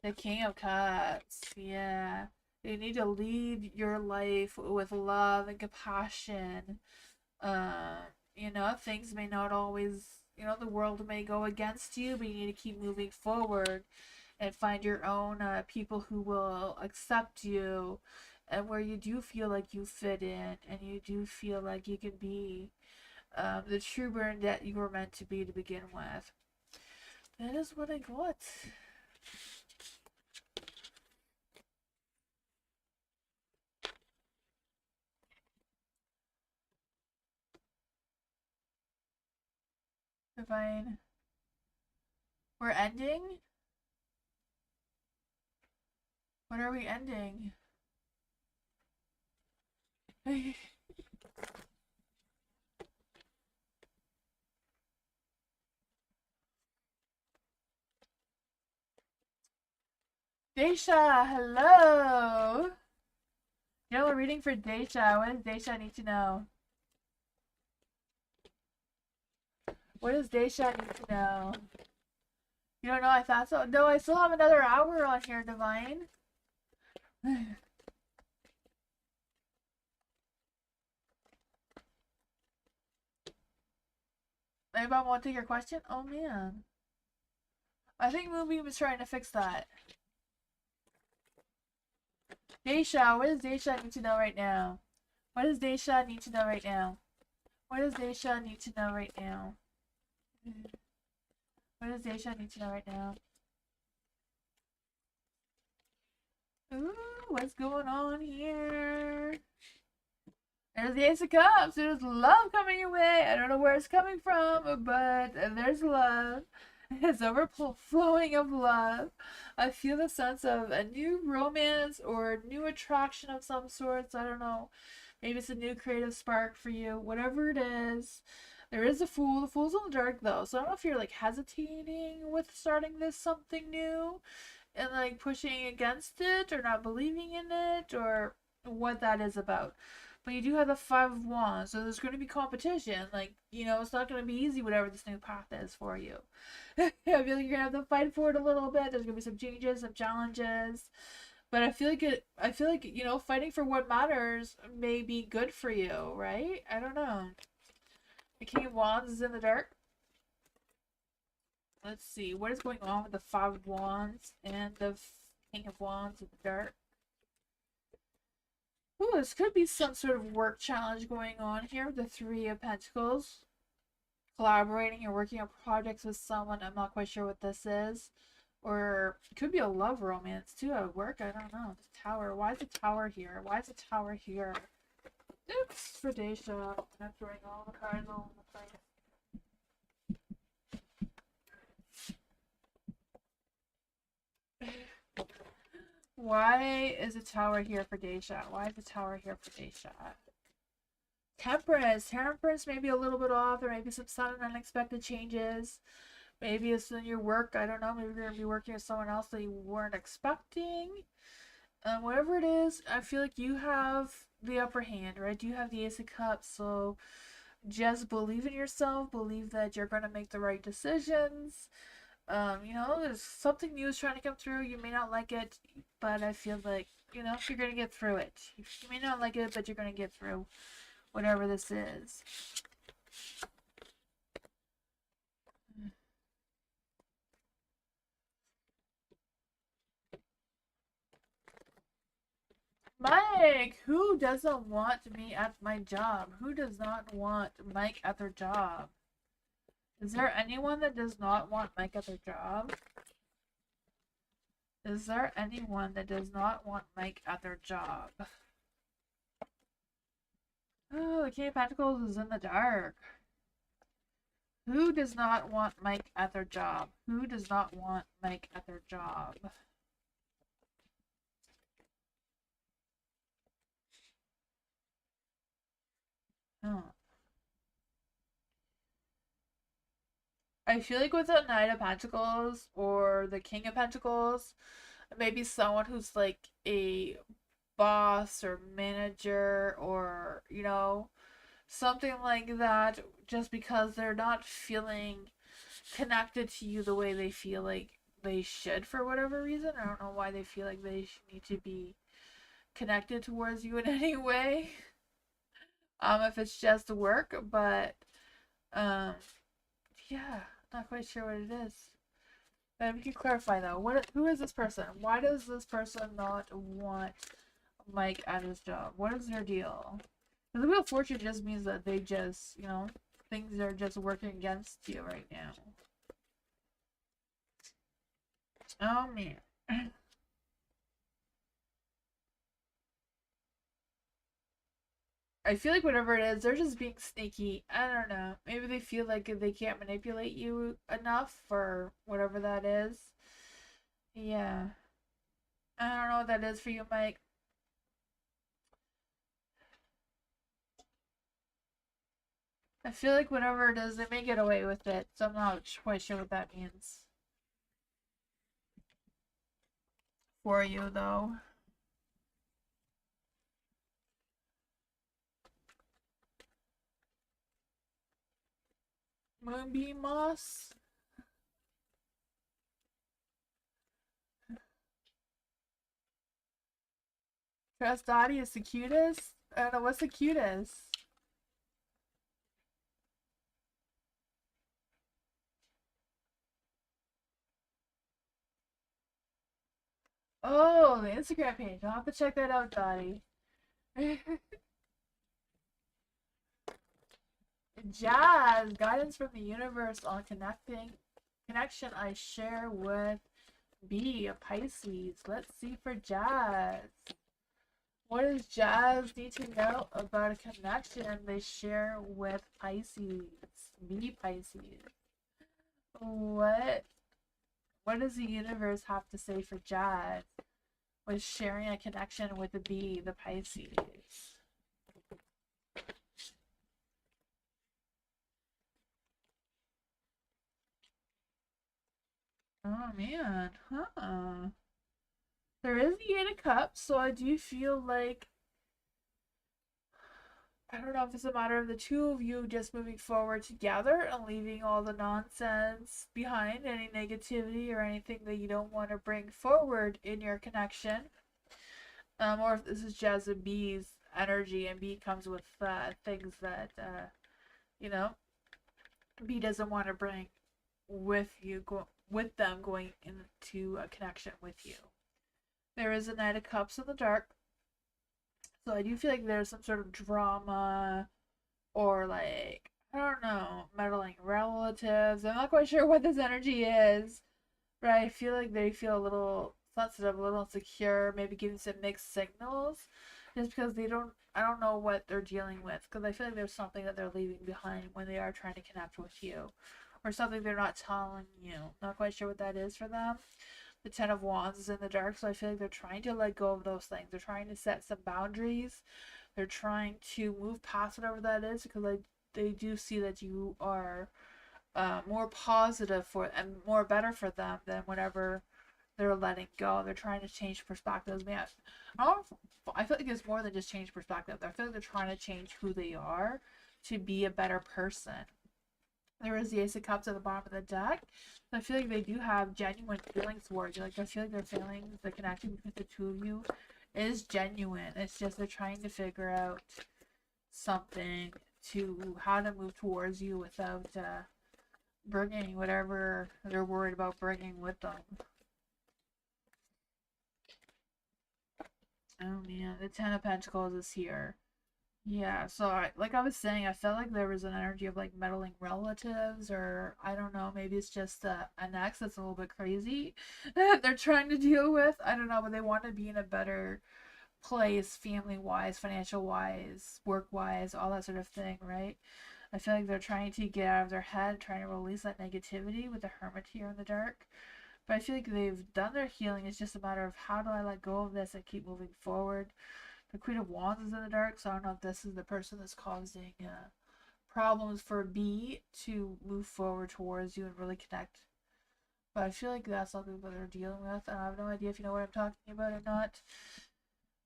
The King of Cups. Yeah. You need to lead your life with love and compassion. You know, things may not always, you know, the world may go against you, but you need to keep moving forward and find your own people who will accept you, and where you do feel like you fit in and you do feel like you can be the true Bernadette you were meant to be to begin with. That is what I got. Divine. We're ending? What are we ending? Daisha, hello! You know, we're reading for Daisha. What does Daisha need to know? What does Daisha need to know? You don't know? I thought so. No, I still have another hour on here, Divine. Anybody want to take your question? Oh man. I think Moonbeam is trying to fix that. Daisha, what does Daisha need to know right now? What does Daisha need to know right now? What does Daisha need to know right now? What does Daisha need to know right now? Ooh, what's going on here? There's the Ace of Cups. There's love coming your way. I don't know where it's coming from, but there's love. It's overflowing of love. I feel the sense of a new romance or new attraction of some sorts. I don't know. Maybe it's a new creative spark for you. Whatever it is. There is a fool. The fool's in the dark though. So I don't know if you're like hesitating with starting this something new and like pushing against it or not believing in it or what that is about. But you do have the Five of Wands, so there's going to be competition. Like, it's not going to be easy, whatever this new path is for you. I feel like you're going to have to fight for it a little bit. There's going to be some changes, some challenges. But I feel like fighting for what matters may be good for you, right? I don't know. The King of Wands is in the dark. Let's see. What is going on with the Five of Wands and the King of Wands in the dark? Ooh, this could be some sort of work challenge going on here with the Three of Pentacles. Collaborating or working on projects with someone. I'm not quite sure what this is. Or it could be a love romance too at work. I don't know. The Tower. Why is the Tower here? Why is the Tower here? Oops, for Daisha. I'm throwing all the cards all over the place. Why is the Tower here for Daisha? Why is the Tower here for Daisha? Temperance. Temperance may be a little bit off. There may be some sudden unexpected changes. Maybe it's in your work. I don't know. Maybe you're going to be working with someone else that you weren't expecting. Whatever it is, I feel like you have the upper hand, right? You have the Ace of Cups. So just believe in yourself. Believe that you're going to make the right decisions. There's something new is trying to come through. You may not like it, but I feel like, you're going to get through it. You may not like it, but you're going to get through whatever this is. Mike, who doesn't want me at my job? Who does not want Mike at their job? Is there anyone that does not want Mike at their job? Is there anyone that does not want Mike at their job? Oh, the King of Pentacles is in the dark. Who does not want Mike at their job? Who does not want Mike at their job? Oh. I feel like with the Knight of Pentacles or the King of Pentacles, maybe someone who's like a boss or manager or, something like that, just because they're not feeling connected to you the way they feel like they should for whatever reason. I don't know why they feel like they need to be connected towards you in any way. If it's just work, but yeah, not quite sure what it is. But we can clarify though. Who is this person? Why does this person not want Mike at his job? What is their deal? Because the Wheel of Fortune just means that they just, things are just working against you right now. Oh man. I feel like whatever it is, they're just being sneaky. I don't know. Maybe they feel like they can't manipulate you enough or whatever that is. Yeah. I don't know what that is for you, Mike. I feel like whatever it is, they may get away with it. So I'm not quite sure what that means. For you, though. Moonbeam Moss. Trust Dottie is the cutest? I don't know, what's the cutest? Oh, the Instagram page. I'll have to check that out, Dottie. Jazz, guidance from the universe on connection I share with B, a Pisces. Let's see for Jazz. What does Jazz need to know about a connection they share with Pisces? B, Pisces. What does the universe have to say for Jazz with sharing a connection with the bee, the Pisces? Oh man, huh? There is the Eight of Cups, so I do feel like I don't know if it's a matter of the two of you just moving forward together and leaving all the nonsense behind, any negativity or anything that you don't want to bring forward in your connection. Or if this is Jazz and B's energy, and B comes with things that, you know, B doesn't want to bring with them going into a connection with you. There is a Knight of Cups in the dark, so I do feel like there's some sort of drama or like I don't know, meddling relatives. I'm not quite sure what this energy is, but I feel like they feel a little sensitive, a little insecure, maybe giving some mixed signals, just because I don't know what they're dealing with, because I feel like there's something that they're leaving behind when they are trying to connect with you, or something they're not telling you. Not quite sure what that is for them. The Ten of Wands is in the dark, so I feel like they're trying to let go of those things. They're trying to set some boundaries. They're trying to move past whatever that is, because they do see that you are more positive for and more better for them than whatever they're letting go. They're trying to change perspectives. Man, I feel like it's more than just change perspective. I feel like they're trying to change who they are to be a better person. There is the Ace of Cups at the bottom of the deck. So I feel like they do have genuine feelings towards you. Like I feel like their feelings, the connection between the two of you, is genuine. It's just they're trying to figure out something to how to move towards you without bringing whatever they're worried about bringing with them. Oh man, the Ten of Pentacles is here. Yeah, so like I was saying, I felt like there was an energy of like meddling relatives, or I don't know, maybe it's just an ex that's a little bit crazy that they're trying to deal with. I don't know, but they want to be in a better place, family wise, financial wise, work wise, all that sort of thing, right? I feel like they're trying to get out of their head, trying to release that negativity with the Hermit here in the dark. But I feel like they've done their healing. It's just a matter of how do I let go of this and keep moving forward. The Queen of Wands is in the dark, so I don't know if this is the person that's causing problems for B to move forward towards you and really connect. But I feel like that's something that they're dealing with, and I have no idea if you know what I'm talking about or not.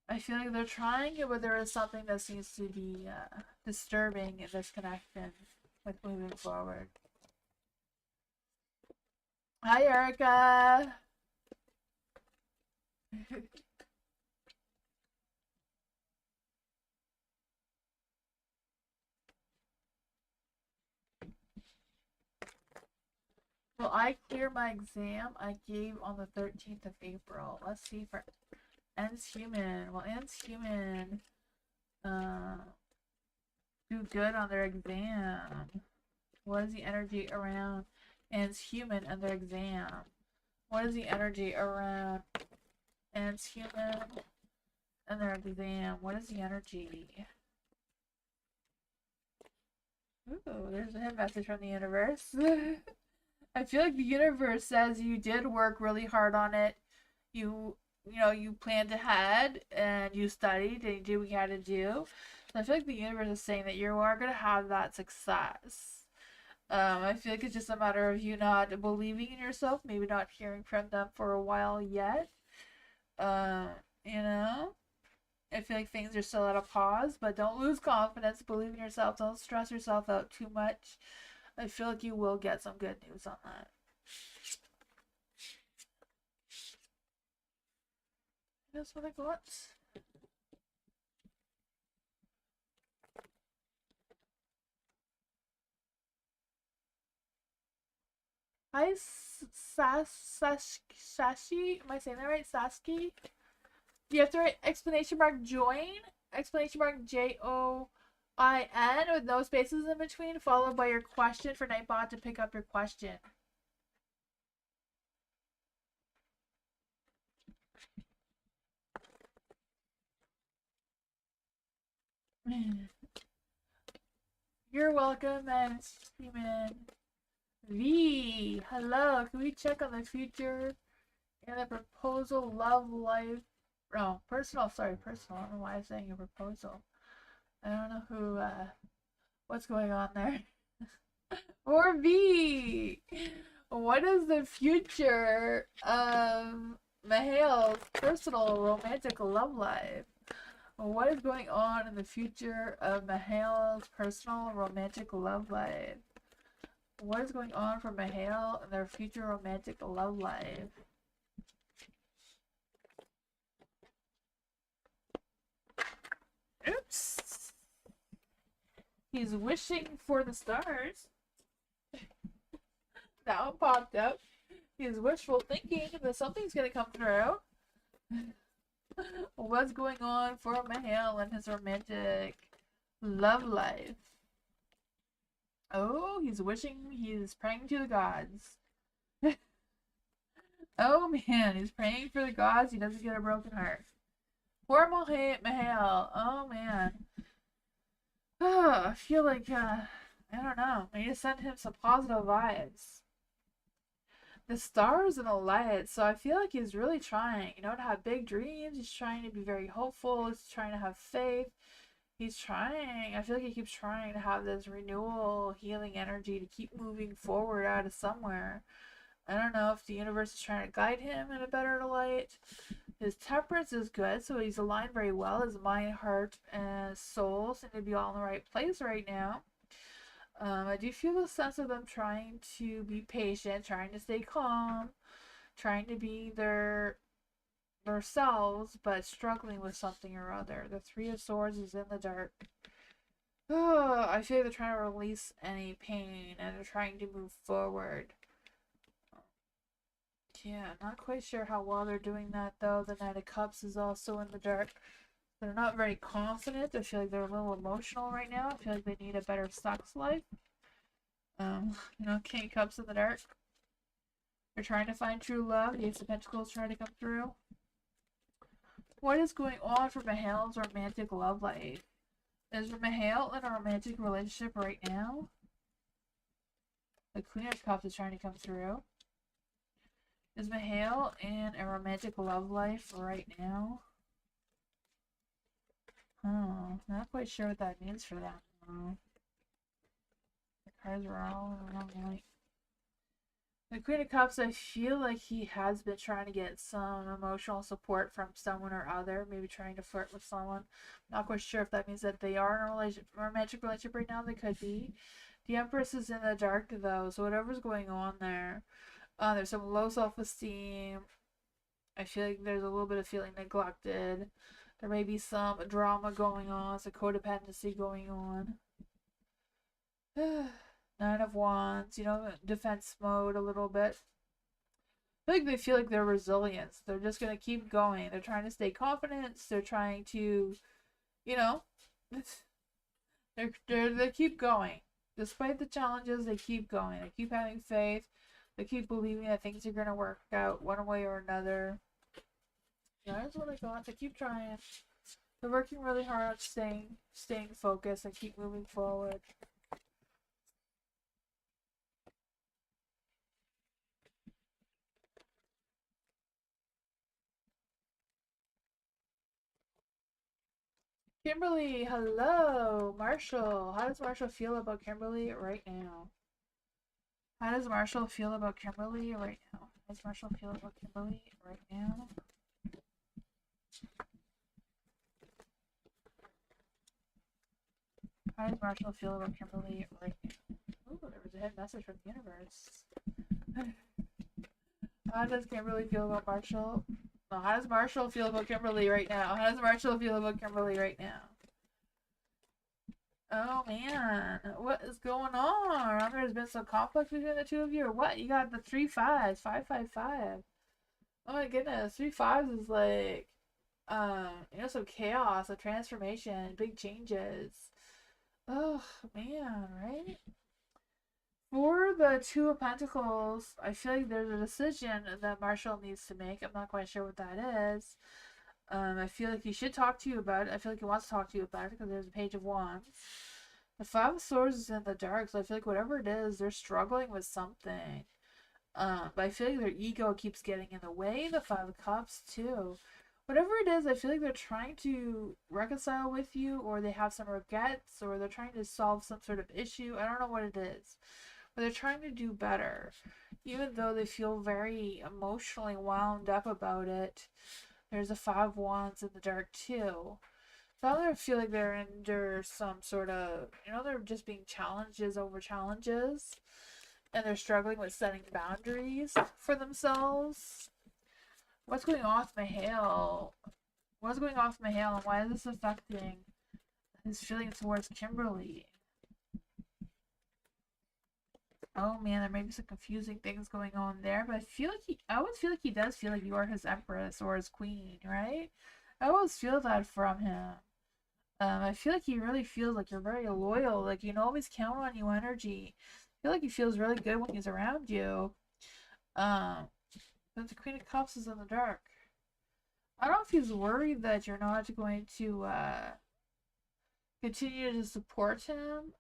I feel like they're trying it, but there is something that seems to be disturbing in this connection with moving forward. Hi, Erica. Well, I clear my exam I gave on the 13th of April. Let's see for ends human. Well, ends human uh, do good on their exam. What is the energy around ends human and their exam? What is the energy around ends human and their exam? What is the energy? Ooh, there's a hint message from the universe. I feel like the universe says you did work really hard on it. You planned ahead and you studied and you did what you had to do. So I feel like the universe is saying that you are gonna have that success. I feel like it's just a matter of you not believing in yourself, maybe not hearing from them for a while yet. Um, you know, I feel like things are still at a pause, but don't lose confidence. Believe in yourself. Don't stress yourself out too much. I feel like you will get some good news on that. That's what I got. Hi, Sashi. Am I saying that right? Saski? Do you have to write exclamation mark join? Exclamation mark JOIN with no spaces in between, followed by your question for Nightbot to pick up your question. You're welcome, and human. V, hello. Can we check on the future and the proposal, love life? No, personal. Sorry, personal. I don't know why I'm saying a proposal. I don't know what's going on there. Or V, what is the future of Mahal's personal romantic love life? What is going on in the future of Mahal's personal romantic love life? What is going on for Mahal and their future romantic love life? Oops. He's wishing for the stars. That one popped up. He's wishful thinking that something's gonna come through. What's going on for Mahal and his romantic love life? Oh, he's wishing, he's praying to the gods. Oh man, he's praying for the gods. He doesn't get a broken heart. Poor Mahal. Oh man. Oh, I feel like, I don't know. I need to send him some positive vibes. The stars and the lights. So I feel like he's really trying, to have big dreams. He's trying to be very hopeful. He's trying to have faith. He's trying. I feel like he keeps trying to have this renewal, healing energy to keep moving forward out of somewhere. I don't know if the universe is trying to guide him in a better light. His temperance is good, so he's aligned very well. His mind, heart, and soul seem to be all in the right place right now. I do feel a sense of them trying to be patient, trying to stay calm, trying to be themselves, but struggling with something or other. The Three of Swords is in the dark. Oh, I feel like they're trying to release any pain and they're trying to move forward. Yeah, not quite sure how well they're doing that though. The Knight of Cups is also in the dark. They're not very confident. I feel like they're a little emotional right now. I feel like they need a better sex life. King of Cups in the dark. They're trying to find true love. The Ace of Pentacles trying to come through. What is going on for Mahal's romantic love life? Is Mahal in a romantic relationship right now? The Queen of Cups is trying to come through. Is Mahal in a romantic love life right now? Oh, not quite sure what that means for them. The cards are all in the wrong light. The Queen of Cups, I feel like he has been trying to get some emotional support from someone or other, maybe trying to flirt with someone. Not quite sure if that means that they are in a romantic relationship right now. They could be. The Empress is in the dark though, so whatever's going on there. There's some low self-esteem. I feel like there's a little bit of feeling neglected. There may be some drama going on, some codependency going on. Nine of Wands, defense mode a little bit. I feel like they feel like they're resilient. They're just going to keep going. They're trying to stay confident. They're trying to, they keep going. Despite the challenges, they keep going. They keep having faith. They keep believing that things are going to work out one way or another. Yeah, that's what I got. They keep trying. They're working really hard on staying focused and keep moving forward. Kimberly, hello. Marshall, how does Marshall feel about Kimberly right now? How does Marshall feel about Kimberly right now? How does Marshall feel about Kimberly right now? How does Marshall feel about Kimberly right now? Ooh, there was a hidden message from the universe. How does Kimberly feel about Marshall? No, how does Marshall feel about Kimberly right now? How does Marshall feel about Kimberly right now? Oh man, what is going on? There's been some conflict between the two of you, or what? You got the 3 5s, 5 5 5. Oh my goodness, 3 5s is like, some chaos, a transformation, big changes. Oh man, right? For the Two of Pentacles, I feel like there's a decision that Marshall needs to make. I'm not quite sure what that is. I feel like he should talk to you about it. I feel like he wants to talk to you about it because there's a Page of Wands. The Five of Swords is in the dark, so I feel like whatever it is, they're struggling with something. But I feel like their ego keeps getting in the way. The Five of Cups too. Whatever it is, I feel like they're trying to reconcile with you, or they have some regrets, or they're trying to solve some sort of issue. I don't know what it is, but they're trying to do better, even though they feel very emotionally wound up about it. There's a Five of Wands in the dark too. So I feel like they're under some sort of, they're just being challenges over challenges, and they're struggling with setting boundaries for themselves. What's going on with my hail? What's going on with my hail, and why is this affecting his feelings towards Kimberly? Oh man, there may be some confusing things going on there, but I always feel like he does feel like you are his empress or his queen, right? I always feel that from him. I feel like he really feels like you're very loyal, like you can always count on you energy. I feel like he feels really good when he's around you. Um, but the Queen of Cups is in the dark. I don't know if he's worried that you're not going to continue to support him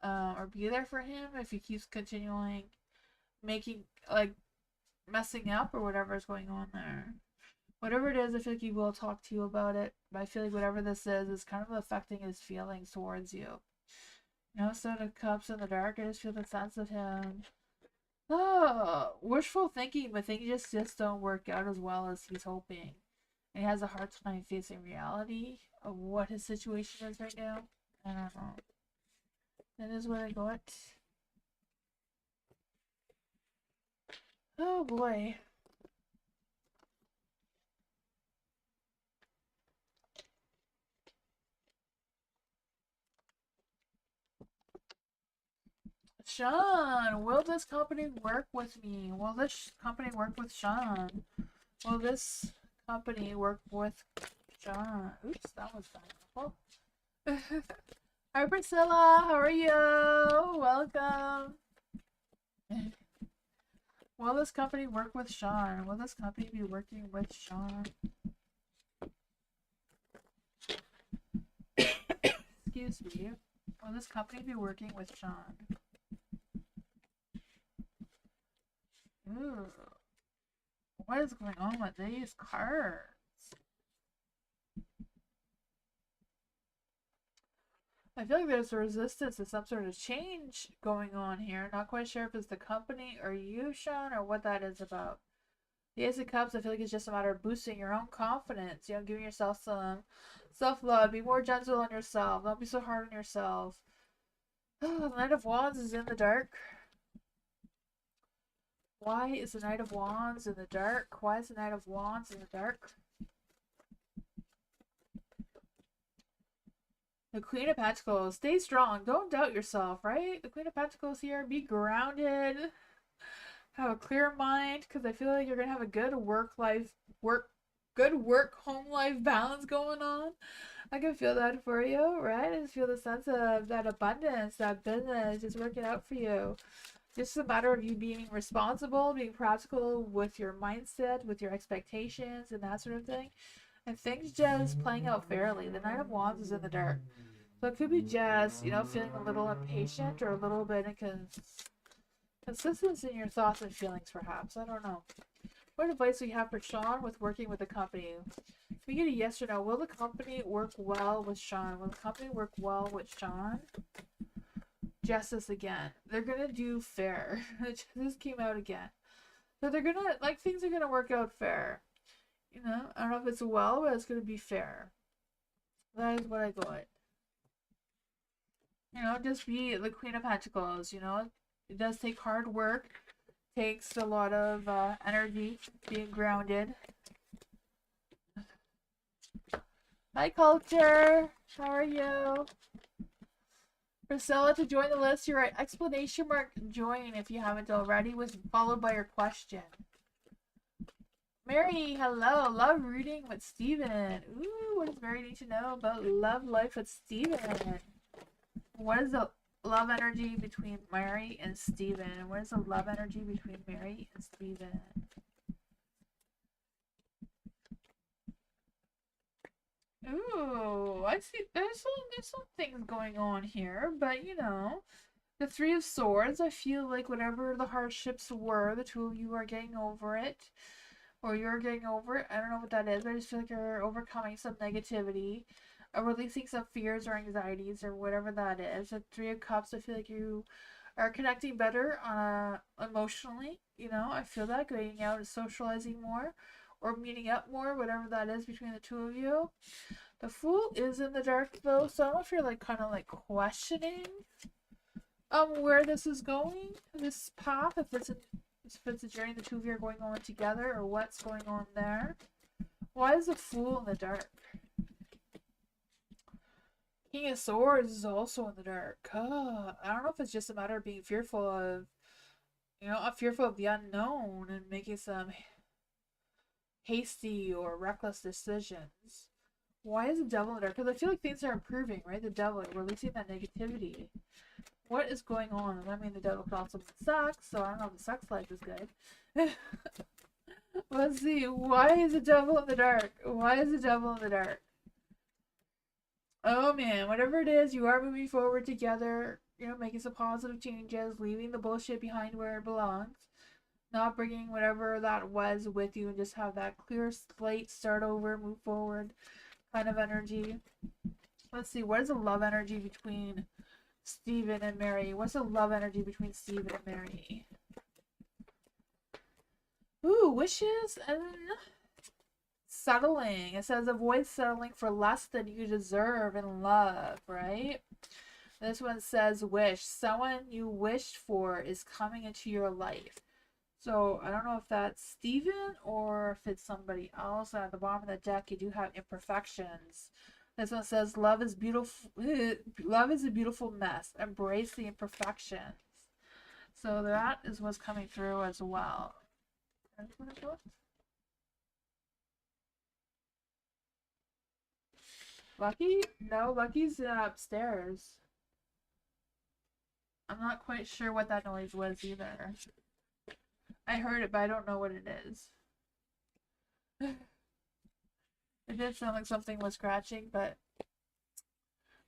or be there for him if he keeps continuing making, like, messing up or whatever is going on there. Whatever it is, I feel like he will talk to you about it. But I feel like whatever this is kind of affecting his feelings towards you. Seven of Cups in the dark, I just feel the sense of him. Oh, wishful thinking, but things just don't work out as well as he's hoping. And he has a hard time facing reality of what his situation is right now. I don't know. That is what I got. Oh boy. Sean, will this company work with me? Will this company work with Sean? Will this company work with Sean? Oops, that was bad. Hi Priscilla, how are you? Welcome. Will this company work with Sean? Will this company be working with Sean? Excuse me. Will this company be working with Sean? Ooh. What is going on with these cards? I feel like there's a resistance to some sort of change going on here. Not quite sure if it's the company or you, Sean, or what that is about. The Ace of Cups, I feel like it's just a matter of boosting your own confidence. Giving yourself some self-love. Be more gentle on yourself. Don't be so hard on yourself. The Knight of Wands is in the dark. Why is the Knight of Wands in the dark? Why is the Knight of Wands in the dark? The Queen of Pentacles. Stay strong. Don't doubt yourself, right? The Queen of Pentacles here. Be grounded. Have a clear mind, because I feel like you're going to have a good good work-home life balance going on. I can feel that for you, right? I just feel the sense of that abundance, that business is working out for you. Just a matter of you being responsible, being practical with your mindset, with your expectations, and that sort of thing. And things just playing out fairly. The Knight of Wands is in the dark. So it could be just, feeling a little impatient or a little bit inconsistent in your thoughts and feelings, perhaps. I don't know. What advice do you have for Sean with working with the company? If we get a yes or no, will the company work well with Sean? Will the company work well with Sean? Justice again. They're gonna do fair. This came out again. So they're gonna, things are gonna work out fair. I don't know if it's well, but it's gonna be fair. That is what I got. Just be the Queen of Pentacles, It does take hard work. Takes a lot of energy, being grounded. Hi, Culture. How are you? Priscilla, to join the list, you write exclamation mark join if you haven't already, was followed by your question. Mary, hello. Love reading with Steven. Ooh, what does Mary need to know about love life with Steven? What is the love energy between Mary and Steven? What is the love energy between Mary and Steven? Ooh, I see. There's some things going on here, but you know, the Three of Swords. I feel like whatever the hardships were, the two of you are getting over it, or you're getting over it. I don't know what that is. I just feel like you're overcoming some negativity, releasing some fears or anxieties or whatever that is. The Three of Cups. I feel like you are connecting better emotionally. You know, I feel that going out and socializing more, or meeting up more, whatever that is between the two of you. The Fool is in the dark though, so I don't know if you're like kind of like questioning where this is going, this path, if it's a journey the two of you are going on together, or what's going on there. Why is the Fool in the dark? King of Swords is also in the dark. I don't know if it's just a matter of being fearful of, you know, fearful of the unknown and making some hasty or reckless decisions. Why is the Devil in the dark? Because I feel like things are improving, right? The Devil, releasing that negativity. What is going on? I mean, the Devil could also mean sex, so I don't know if the sex life is good. Let's see. Why is the Devil in the dark? Why is the Devil in the dark? Oh man, whatever it is, you are moving forward together, you know, making some positive changes, leaving the bullshit behind where it belongs, not bringing whatever that was with you, and just have that clear slate, start over, move forward kind of energy. Let's see, what is the love energy between Stephen and Mary? What's the love energy between Stephen and Mary? Ooh, wishes and settling. It says avoid settling for less than you deserve in love, right? This one says wish. Someone you wished for is coming into your life. So I don't know if that's Stephen or if it's somebody else. At the bottom of the deck, you do have imperfections. This one says love is beautiful. Love is a beautiful mess. Embrace the imperfections. So that is what's coming through as well. Lucky? No, Lucky's upstairs. I'm not quite sure what that noise was either. I heard it, but I don't know what it is. It did sound like something was scratching, but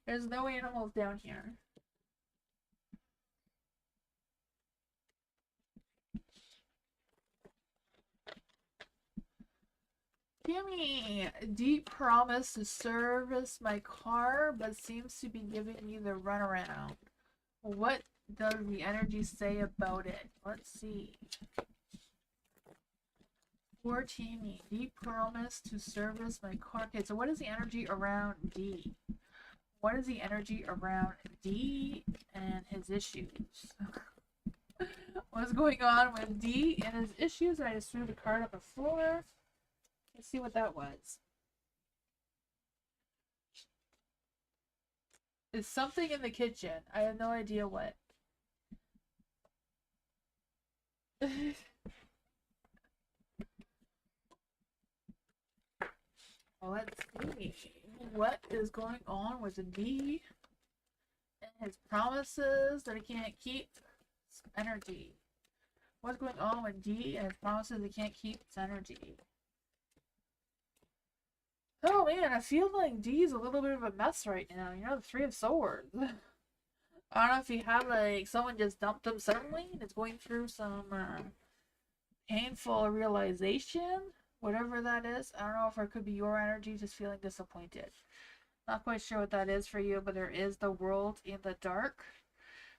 there's no animals down here. Gimme! Deep promise to service my car, but seems to be giving me the runaround. What does the energy say about it? Let's see. Poor Tammy. Deep promise to service my car. Okay, so what is the energy around D? What is the energy around D and his issues? What's going on with D and his issues? I just threw the card on the floor. Let's see what that was. It's something in the kitchen. I have no idea what. Well, let's see. What is going on with D and his promises that he can't keep? It's energy. What's going on with D and his promises he can't keep? Its energy. Oh man, I feel like D is a little bit of a mess right now. You know, the Three of Swords. I don't know if he had like someone just dumped him suddenly and it's going through some painful realization, whatever that is. I don't know if it could be your energy just feeling disappointed. Not quite sure what that is for you, but there is the world in the dark.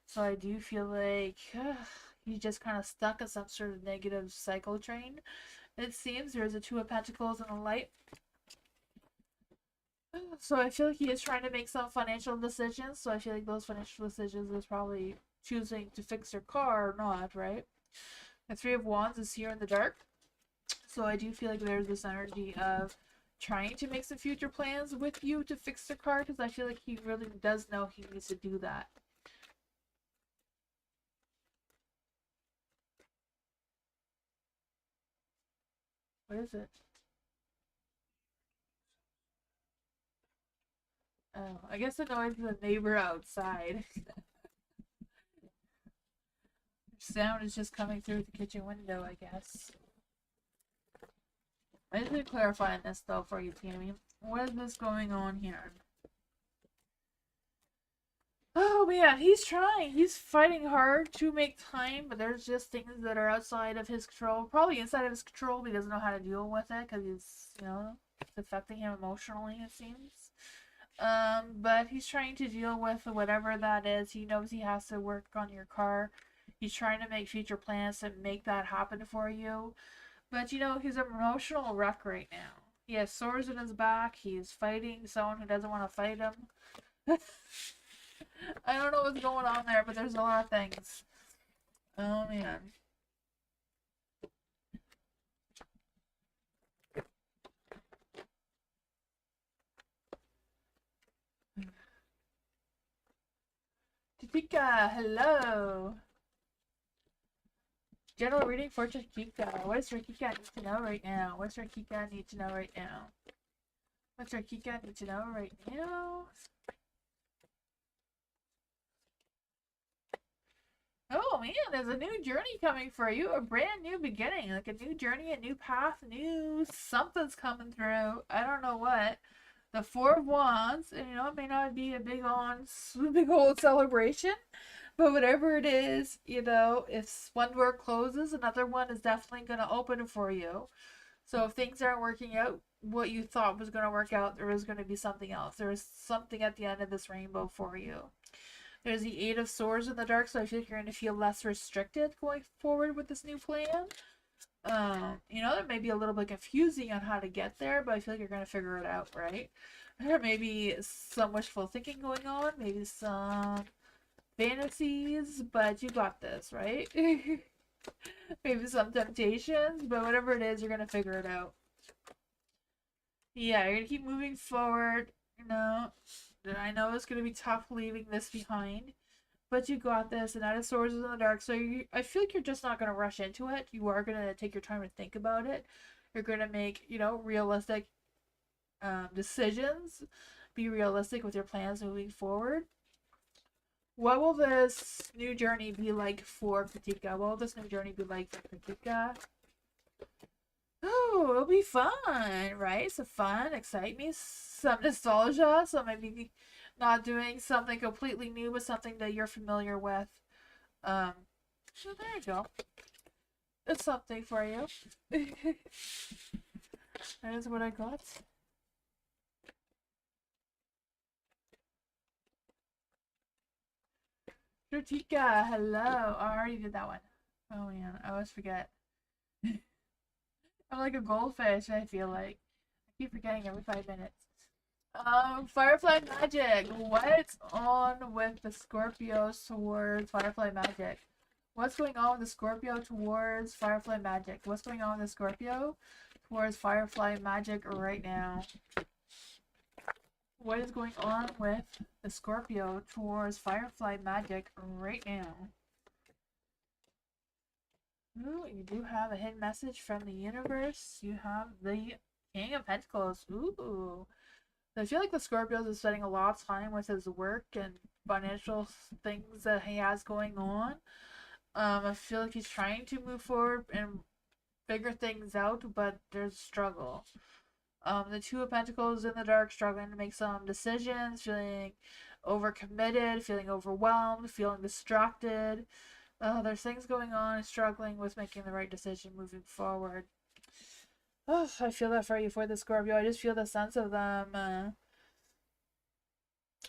So I do feel like he's just kind of stuck in some sort of negative cycle train. It seems there's a Two of Pentacles and a Light. So I feel like he is trying to make some financial decisions. So I feel like those financial decisions is probably choosing to fix your car or not, right? The Three of Wands is here in the dark. So I do feel like there's this energy of trying to make some future plans with you to fix the car, because I feel like he really does know he needs to do that. What is it? Oh, I guess the noise is the neighbor outside. Sound is just coming through the kitchen window, I guess. I need to clarify this though for you, Tammy. What is this going on here? Oh man, he's trying. He's fighting hard to make time, but there's just things that are outside of his control. Probably inside of his control, but he doesn't know how to deal with it because he's, it's affecting him emotionally, it seems. But he's trying to deal with whatever that is. He knows he has to work on your car. He's trying to make future plans to make that happen for you. But he's an emotional wreck right now. He has sores in his back. He's fighting someone who doesn't want to fight him. I don't know what's going on there, but there's a lot of things. Oh man. Chiquita, hello. General reading for Chiquita. What does Chiquita need to know right now? What's Chiquita need to know right now? What's Chiquita need to know right now? Oh man, there's a new journey coming for you. A brand new beginning. Like a new journey, a new path, new something's coming through. I don't know what. The Four of Wands, and it may not be a big old celebration, but whatever it is, if one door closes, another one is definitely going to open for you. So if things aren't working out, what you thought was going to work out, there is going to be something else. There is something at the end of this rainbow for you. There's the Eight of Swords in the dark, so I feel like you're going to feel less restricted going forward with this new plan. That may be a little bit confusing on how to get there, but I feel like you're going to figure it out, right? There may be some wishful thinking going on, maybe some fantasies, but you got this, right? Maybe some temptations, but whatever it is, you're going to figure it out. Yeah, you're going to keep moving forward, I know it's going to be tough leaving this behind, but you got this, and Knight of Swords is in the dark, so I feel like you're just not going to rush into it. You are going to take your time to think about it. You're going to make, realistic decisions. Be realistic with your plans moving forward. What will this new journey be like for Katika? What will this new journey be like for Katika? Oh, it'll be fun, right? So fun, excite me, some nostalgia, so maybe not doing something completely new, but something that you're familiar with. So there you go. It's something for you. That is what I got. Rutika, hello. Oh, I already did that one. Oh man, I always forget. I'm like a goldfish, I feel like. I keep forgetting every 5 minutes. Firefly magic. What's on with the Scorpios towards Firefly magic? What's going on with the Scorpio towards Firefly magic? What's going on with the Scorpio towards Firefly magic right now? What is going on with the Scorpio towards Firefly magic right now? Ooh, you do have a hidden message from the universe. You have the King of Pentacles. Ooh. So I feel like the Scorpio is spending a lot of time with his work and financial things that he has going on. I feel like he's trying to move forward and figure things out, but there's struggle. The Two of Pentacles in the dark, struggling to make some decisions, feeling overcommitted, feeling overwhelmed, feeling distracted. There's things going on, struggling with making the right decision moving forward. Oh, I feel that for you for the Scorpio. I just feel the sense of them.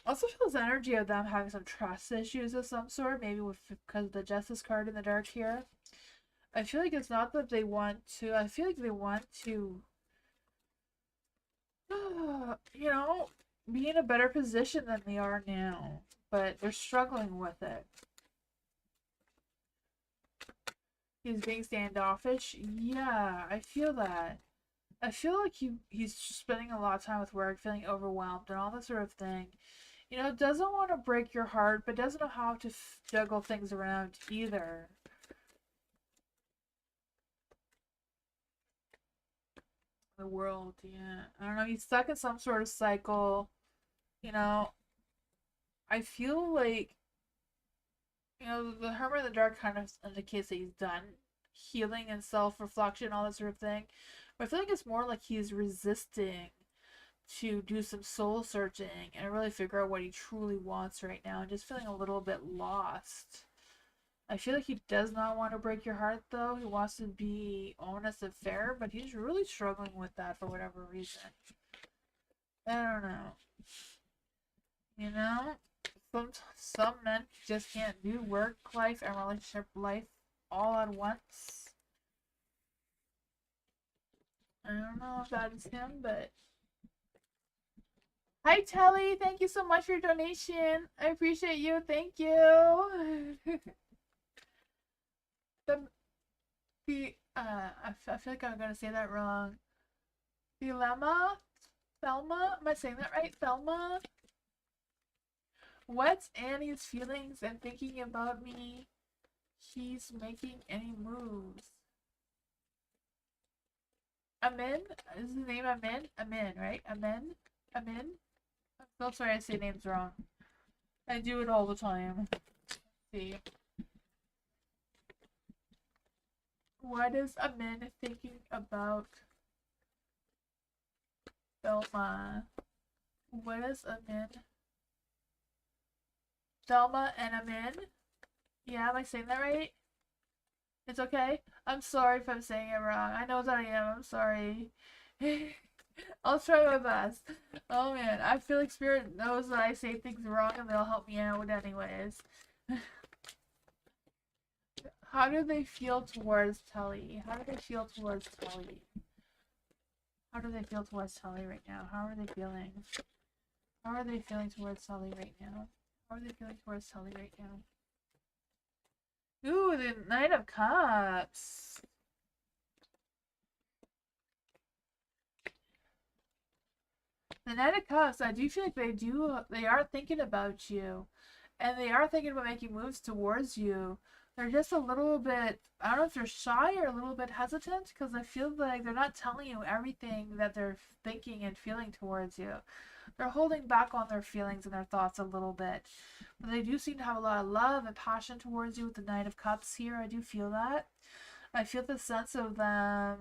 Also feel this energy of them having some trust issues of some sort, maybe because of the Justice card in the dark here. I feel like it's not that they want to. I feel like they want to, be in a better position than they are now, but they're struggling with it. He's being standoffish. Yeah, I feel that. I feel like he's spending a lot of time with work, feeling overwhelmed, and all that sort of thing. Doesn't want to break your heart, but doesn't know how to juggle things around either. The world, yeah. I don't know, he's stuck in some sort of cycle. I feel like, the Hermit in the Dark kind of indicates that he's done healing and self-reflection, all that sort of thing. But I feel like it's more like he's resisting to do some soul searching and really figure out what he truly wants right now, and just feeling a little bit lost. I feel like he does not want to break your heart, though. He wants to be honest and fair, but he's really struggling with that for whatever reason. I don't know. You know? Some men just can't do work life and relationship life all at once. I don't know if that is him, but... Hi, Telly! Thank you so much for your donation. I appreciate you. Thank you. I feel like I'm gonna say that wrong. Dilemma? Thelma? Am I saying that right? Thelma? What's Annie's feelings and thinking about me? He's making any moves. Amin? Is his name Amin? Amin, right? Amin? Amin? I'm so sorry I say names wrong. I do it all the time. Let's see. What is Amin thinking about Thelma? What is Amin? Thelma and Amin? Yeah, am I saying that right? It's okay? I'm sorry if I'm saying it wrong. I know that I am. I'm sorry. I'll try my best. Oh man, I feel like Spirit knows that I say things wrong and they'll help me out anyways. How do they feel towards Telly? How do they feel towards Telly? How do they feel towards Telly right now? How are they feeling? How are they feeling towards Telly right now? How are they feeling towards Telly right now? Ooh, the Knight of Cups. The Knight of Cups, I do feel like they are thinking about you. And they are thinking about making moves towards you. They're just a little bit, I don't know if they're shy or a little bit hesitant, because I feel like they're not telling you everything that they're thinking and feeling towards you. They're holding back on their feelings and their thoughts a little bit. But they do seem to have a lot of love and passion towards you with the Knight of Cups here. I do feel that. I feel the sense of them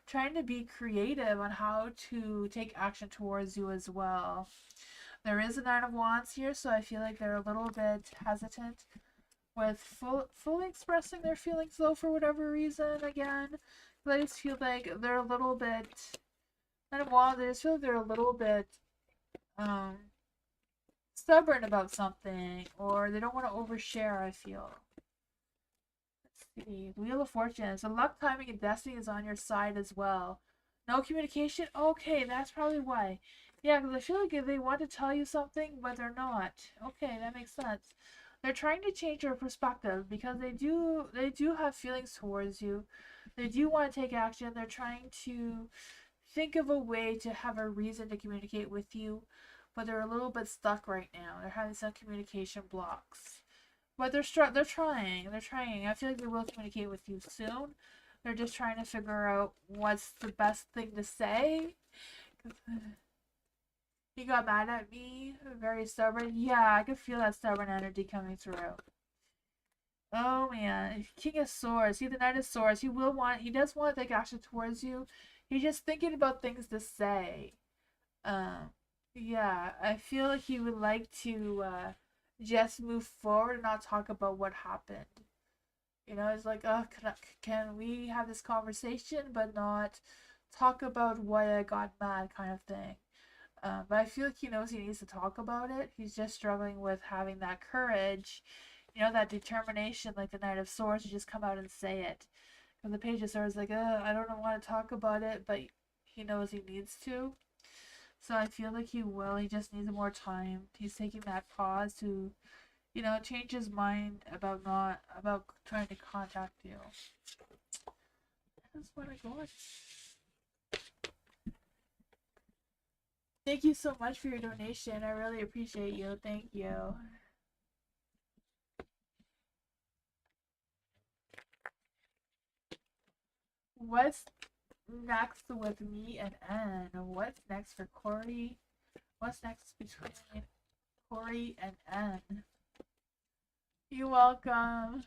trying to be creative on how to take action towards you as well. There is a Nine of Wands here, so I feel like they're a little bit hesitant with fully expressing their feelings, though, for whatever reason, again. But I just feel like they're a little bit... Nine of Wands, I just feel like they're a little bit stubborn about something, or they don't want to overshare, I feel. Let's see. Wheel of Fortune. So luck, timing, and destiny is on your side as well. No communication? Okay, that's probably why. Yeah, because I feel like they want to tell you something, but they're not. Okay, that makes sense. They're trying to change your perspective because they do have feelings towards you. They do want to take action. They're trying to think of a way to have a reason to communicate with you, but they're a little bit stuck right now. They're having some communication blocks. But they're trying. They're trying. I feel like they will communicate with you soon. They're just trying to figure out what's the best thing to say. He got mad at me. Very stubborn. Yeah, I could feel that stubborn energy coming through. Oh man, King of Swords. See, the Knight of Swords. He does want to take action towards you. He's just thinking about things to say. Yeah, I feel like he would like to just move forward and not talk about what happened. You know, it's like, oh, can we have this conversation, but not talk about why I got mad, kind of thing. But I feel like he knows he needs to talk about it. He's just struggling with having that courage, that determination, like the Knight of Swords, to just come out and say it. Because the Page of Swords is like, I don't want to talk about it, but he knows he needs to. So I feel like he will. He just needs more time. He's taking that pause to, change his mind about trying to contact you. That's what I got. Thank you so much for your donation. I really appreciate you. Thank you. What's next with me and N? What's next for Corey? What's next between Corey and N? You're welcome.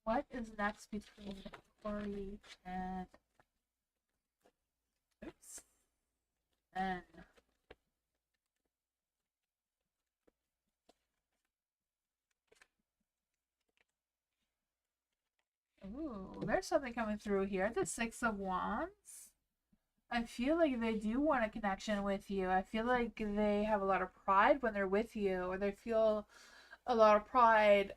What is next between Corey and oops and ooh, there's something coming through here. The Six of Wands. I feel like they do want a connection with you. I feel like they have a lot of pride when they're with you, or they feel a lot of pride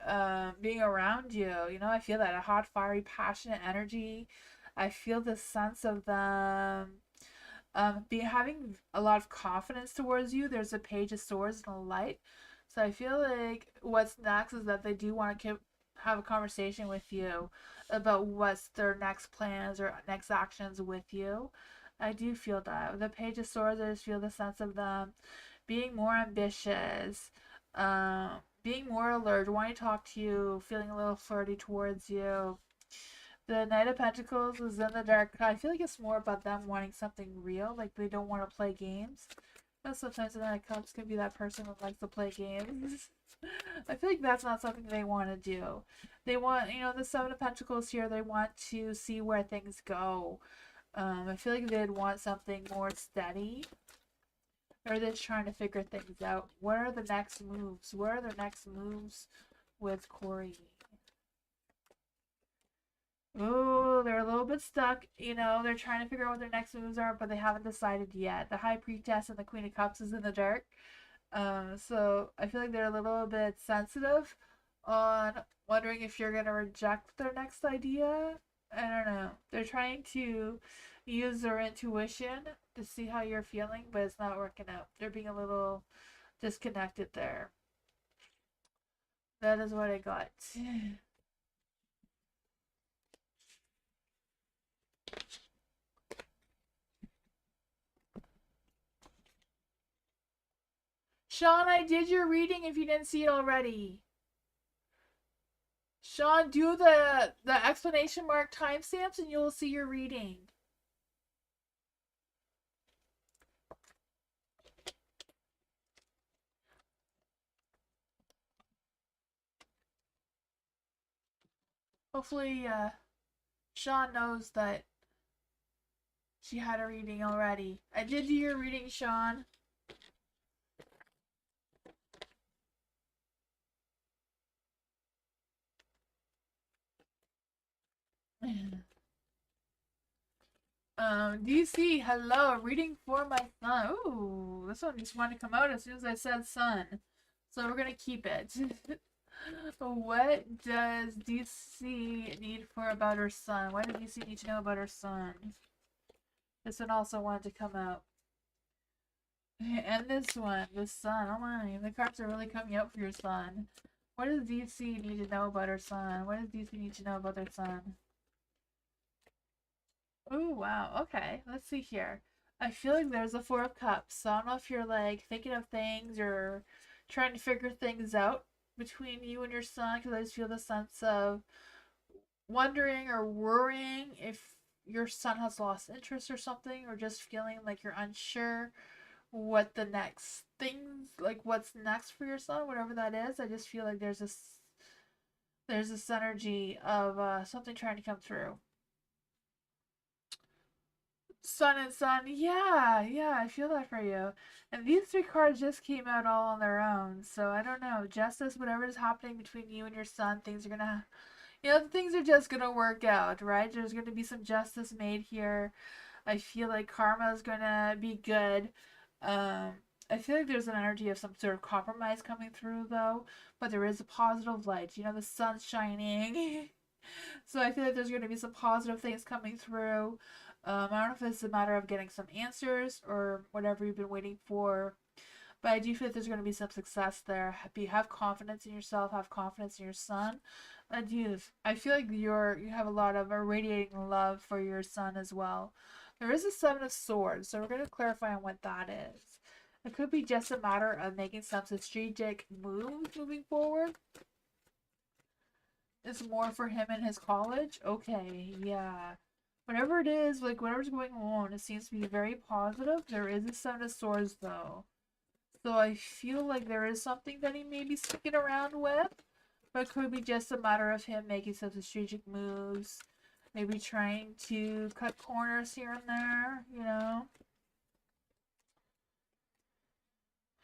being around you. You know, I feel that a hot, fiery, passionate energy. I feel the sense of them be having a lot of confidence towards you. There's a page of swords and a light. So I feel like what's next is that they do want to have a conversation with you about what's their next plans or next actions with you. I do feel that. The page of swords, I just feel the sense of them being more ambitious, being more alert, wanting to talk to you, feeling a little flirty towards you. The Knight of Pentacles is in the dark. I feel like it's more about them wanting something real, like they don't want to play games. But sometimes the Knight of Cups can be that person who likes to play games. I feel like that's not something they want to do. They want, you know, the Seven of Pentacles here, they want to see where things go. I feel like they'd want something more steady. Or they're just trying to figure things out. What are the next moves? What are their next moves with Corey? Oh, they're a little bit stuck. You know, they're trying to figure out what their next moves are, but they haven't decided yet. The High Priestess and the Queen of Cups is in the dark. So I feel like they're a little bit sensitive on wondering if you're gonna reject their next idea. I don't know. They're trying to use their intuition to see how you're feeling, but it's not working out. They're being a little disconnected there. That is what I got. Sean, I did your reading if you didn't see it already. Sean, do the explanation mark timestamps and you'll see your reading. Hopefully, Sean knows that she had a reading already. I did do your reading, Sean. DC, hello, reading for my son. Ooh, this one just wanted to come out as soon as I said son. So we're gonna keep it. What does DC need for about her son? What does DC need to know about her son? This one also wanted to come out. And this one, the son. Oh my, the cards are really coming out for your son. What does DC need to know about her son? What does DC need to know about their son? Oh, wow. Okay, let's see here. I feel like there's a Four of Cups. So I don't know if you're like thinking of things or trying to figure things out between you and your son, because I just feel the sense of wondering or worrying if your son has lost interest or something, or just feeling like you're unsure what the next things, like what's next for your son, whatever that is. I just feel like there's this energy of something trying to come through. Sun and Sun, yeah, yeah, I feel that for you. And these three cards just came out all on their own, so I don't know. Justice, whatever is happening between you and your son, things are gonna, things are just gonna work out, right? There's gonna be some justice made here. I feel like karma is gonna be good. Um, I feel like there's an energy of some sort of compromise coming through, though, but there is a positive light. You know, the sun's shining. So I feel like there's going to be some positive things coming through. I don't know if it's a matter of getting some answers or whatever you've been waiting for, but I do feel like there's going to be some success there. Have confidence in yourself. Have confidence in your son. I feel like you have a lot of radiating love for your son as well. There is a Seven of Swords, so we're going to clarify on what that is. It could be just a matter of making some strategic moves moving forward. It's more for him and his college? Okay, yeah. Whatever it is, like whatever's going on, it seems to be very positive. There is a Seven of Swords though. So I feel like there is something that he may be sticking around with. But it could be just a matter of him making some strategic moves, maybe trying to cut corners here and there, you know.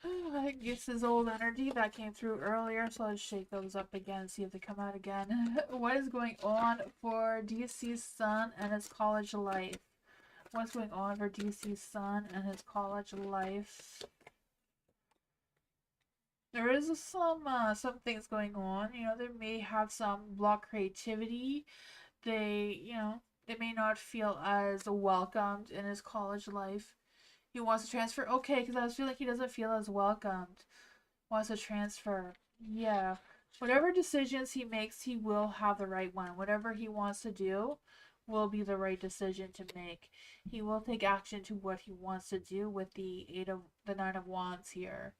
I think it's his old energy that came through earlier, so let's shake those up again, see if they come out again. What is going on for DC's son and his college life? What's going on for DC's son and his college life? There is some things going on. You know, they may have some block creativity. They may not feel as welcomed in his college life. He wants to transfer. Okay, because I was feeling he doesn't feel as welcomed. Wants to transfer. Yeah. Whatever decisions he makes, he will have the right one. Whatever he wants to do will be the right decision to make. He will take action to what he wants to do with the Nine of Wands here.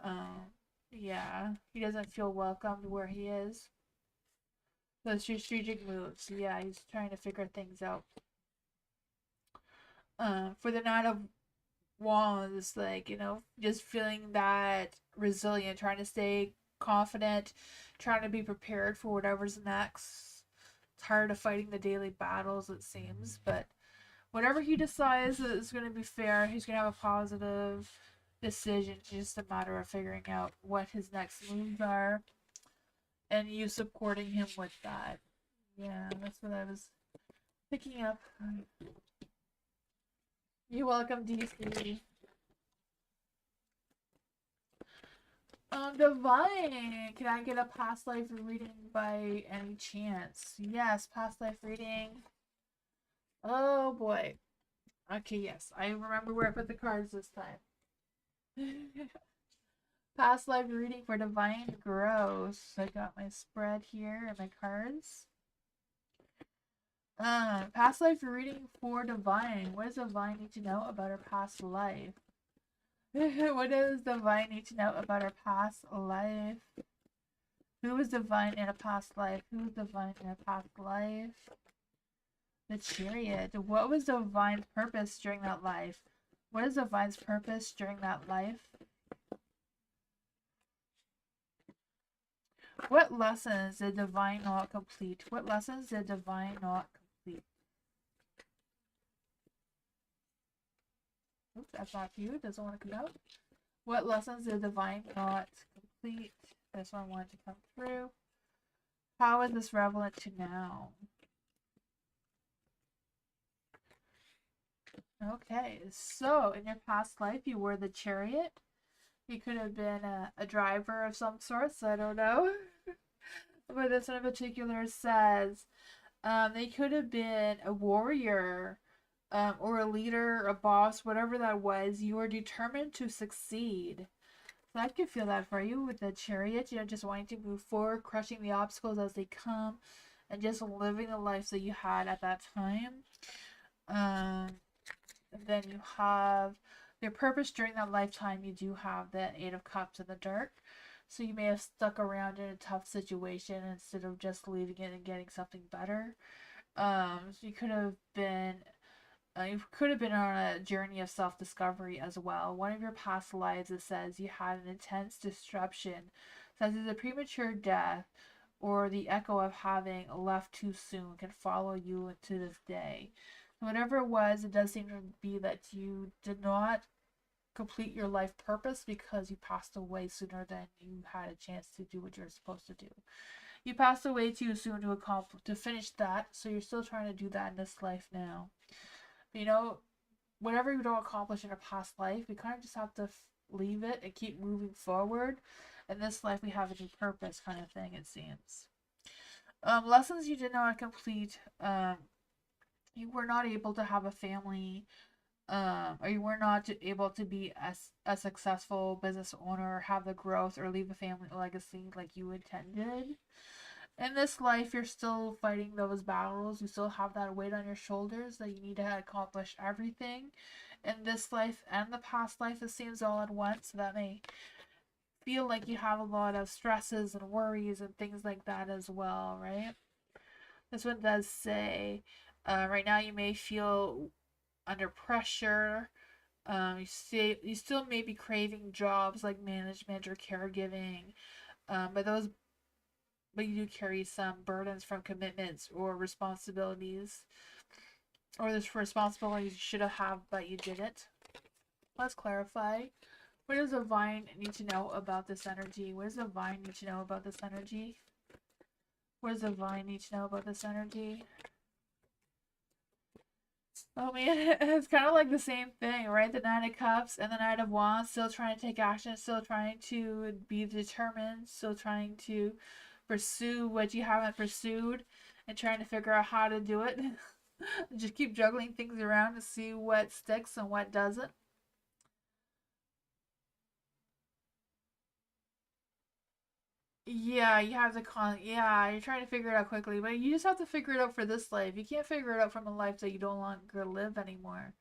Um, yeah. He doesn't feel welcomed where he is. The strategic moves. Yeah, he's trying to figure things out. For the Nine of Wands, like, just feeling that resilient, trying to stay confident, trying to be prepared for whatever's next. Tired of fighting the daily battles, it seems, but whatever he decides is going to be fair. He's going to have a positive decision. It's just a matter of figuring out what his next moves are and you supporting him with that. Yeah, that's what I was picking up. You're welcome, DC. Divine. Can I get a past life reading by any chance? Yes, past life reading. Oh boy. Okay, yes. I remember where I put the cards this time. Past life reading for divine growth. I got my spread here and my cards. Past life reading for divine. What does divine need to know about her past life? What does divine need to know about her past life? Who was divine in a past life? Who was divine in a past life? The Chariot. What was divine's purpose during that life? What is divine's purpose during that life? What lessons did divine not complete? What lessons did divine not complete? Oops, that's not you. It doesn't want to come out. What lessons did divine not complete? This one wanted to come through. How is this relevant to now? Okay, so in your past life, you were the Chariot. You could have been a driver of some sorts. I don't know. But this one in particular says they could have been a warrior or a leader, a boss, whatever that was. You were determined to succeed. So I could feel that for you with the Chariot, just wanting to move forward, crushing the obstacles as they come, and just living the life that you had at that time. And then you have your purpose during that lifetime. You do have the Eight of Cups in the dark. So you may have stuck around in a tough situation instead of just leaving it and getting something better. So you could have been on a journey of self-discovery as well. One of your past lives, it says you had an intense disruption, such as a premature death or the echo of having left too soon can follow you to this day. So whatever it was, it does seem to be that you did not complete your life purpose because you passed away sooner than you had a chance to do what you're supposed to do. You passed away too soon to finish that, so you're still trying to do that in this life now. But, whatever we don't accomplish in our past life, we kind of just have to leave it and keep moving forward. In this life, we have a new purpose, kind of thing, it seems. Lessons you did not complete. You were not able to have a family, or you were not able to be a successful business owner, or have the growth, or leave a family legacy like you intended. In this life, you're still fighting those battles. You still have that weight on your shoulders that you need to accomplish everything. In this life and the past life, it seems all at once. So that may feel like you have a lot of stresses and worries and things like that as well, right? This one does say, right now you may feel under pressure. You still may be craving jobs like management or caregiving, but those but you do carry some burdens from commitments or responsibilities, or there's responsibilities you should have but you didn't. Let's clarify. What does the vine need to know about this energy? What does the vine need to know about this energy? What does the vine need to know about this energy? Oh man, it's kind of like the same thing, right? The Nine of Cups and the Knight of Wands, still trying to take action, still trying to be determined, still trying to pursue what you haven't pursued, and trying to figure out how to do it. Just keep juggling things around to see what sticks and what doesn't. Yeah, you have to yeah, you're trying to figure it out quickly, but you just have to figure it out for this life. You can't figure it out from a life that you don't longer live anymore.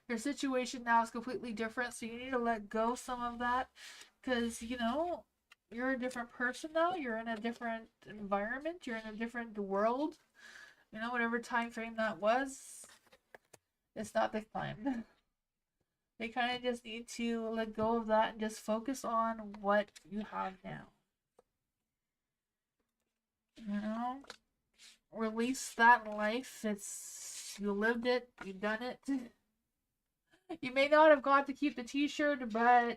Your situation now is completely different, so you need to let go some of that because, you're a different person now. You're in a different environment. You're in a different world. Whatever time frame that was, it's not this time. They kind of just need to let go of that and just focus on what you have now. You know, release that life. You lived it. You done it. You may not have got to keep the T-shirt, but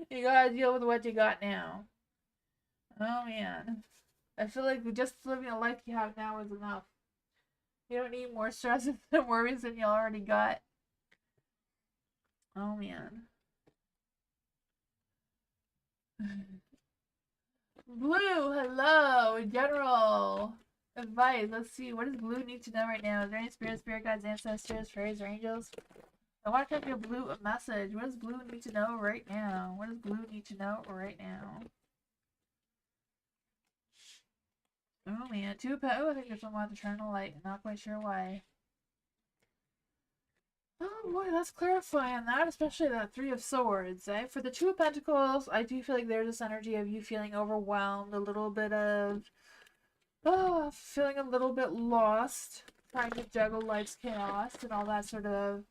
you gotta deal with what you got now. Oh man, I feel like just living a life you have now is enough. You don't need more stress and worries than you already got. Oh man. Blue, hello, general advice. Let's see, what does Blue need to know right now? Is there any spirit guides, ancestors, fairies, or angels? I want to give Blue a message. What does Blue need to know right now? What does Blue need to know right now? Oh man, oh, I think there's someone with eternal light. Not quite sure why. Oh boy, let's clarify on that, especially that Three of Swords, eh? For the Two of Pentacles, I do feel like there's this energy of you feeling overwhelmed, a little bit of, feeling a little bit lost, trying to juggle life's chaos and all that sort of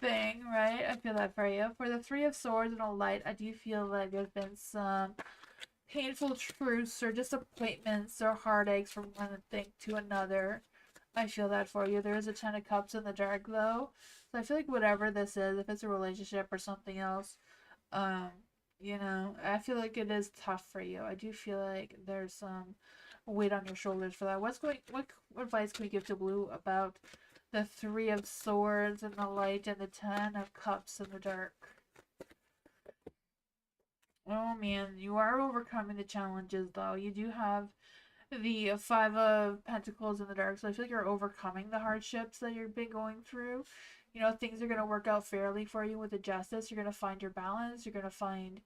thing, right? I feel that for you. For the Three of Swords and a light, I do feel like there's been some painful truths or disappointments or heartaches from one thing to another. I feel that for you. There is a Ten of Cups in the dark, though. So I feel like whatever this is, if it's a relationship or something else, um, I feel like it is tough for you. I do feel like there's some weight on your shoulders for that. What advice can we give to Blue about the Three of Swords in the light and the Ten of Cups in the dark? Oh man, you are overcoming the challenges though. You do have the Five of Pentacles in the dark, so I feel like you're overcoming the hardships that you've been going through. Things are going to work out fairly for you with the justice. You're going to find your balance. You're going to find,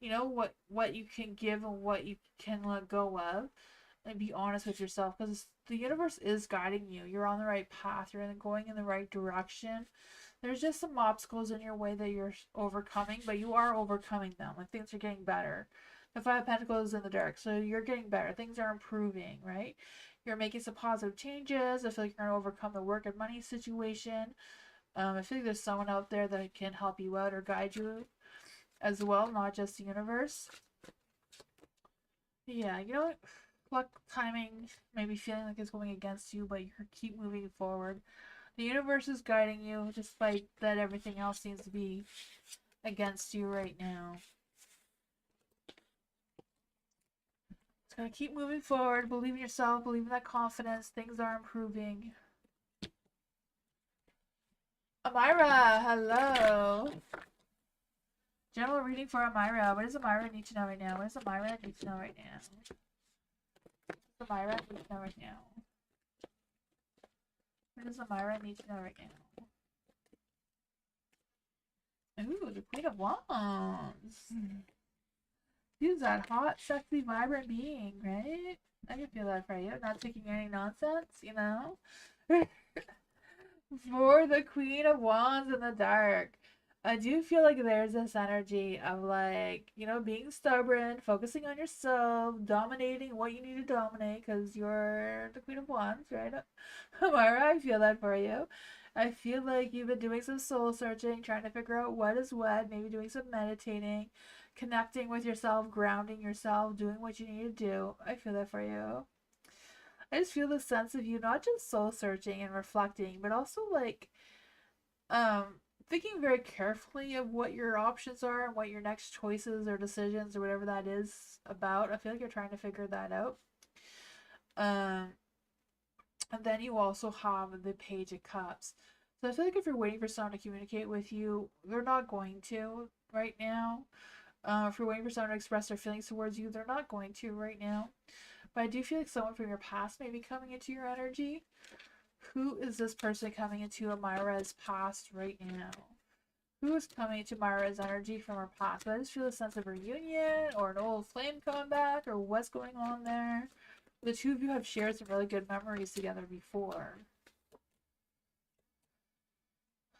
what you can give and what you can let go of, and be honest with yourself because the universe is guiding you. You're on the right path. You're going in the right direction. There's just some obstacles in your way that you're overcoming, but you are overcoming them. Like things are getting better. The Five of Pentacles is in the dark, so you're getting better. Things are improving, right? You're making some positive changes. I feel like you're going to overcome the work and money situation. I feel like there's someone out there that can help you out or guide you as well, not just the universe. Yeah, luck, timing, maybe feeling like it's going against you, but you keep moving forward. The universe is guiding you, despite that everything else seems to be against you right now. Just gotta keep moving forward, believe in yourself, believe in that confidence, things are improving. Amira, hello. General reading for Amira. What does Amira need to know right now? What does Amira need to know right now? What does Amira need to know right now? What does Amira need to know right now? Ooh, the Queen of Wands. She's that hot, sexy, vibrant being, right? I can feel that for you. Not taking any nonsense, For the Queen of Wands in the dark, I do feel like there's this energy of being stubborn, focusing on yourself, dominating what you need to dominate because you're the Queen of Wands, right? Amara, I feel that for you. I feel like you've been doing some soul searching, trying to figure out what is what, maybe doing some meditating, connecting with yourself, grounding yourself, doing what you need to do. I feel that for you. I just feel the sense of you not just soul searching and reflecting, but also like um thinking very carefully of what your options are and what your next choices or decisions or whatever that is about. I feel like you're trying to figure that out. Um and then you also have the Page of Cups. So I feel like if you're waiting for someone to communicate with you, they're not going to right now. If you're waiting for someone to express their feelings towards you, they're not going to right now. But I do feel like someone from your past may be coming into your energy. Who is this person coming into Amira's past right now? Who is coming into Myra's energy from her past? But I just feel a sense of reunion or an old flame coming back or what's going on there. The two of you have shared some really good memories together before.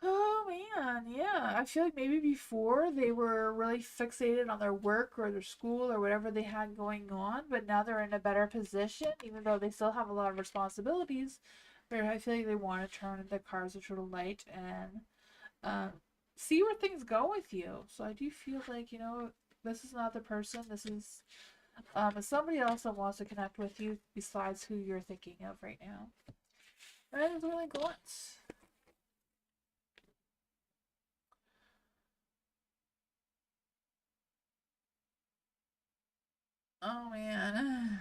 Oh man, yeah. I feel like maybe before they were really fixated on their work or their school or whatever they had going on, but now they're in a better position, even though they still have a lot of responsibilities. But I feel like they want to turn the cards to the light and um, see where things go with you. So I do feel like, this is not the person. This is somebody else that wants to connect with you besides who you're thinking of right now. That is what I got. Oh man.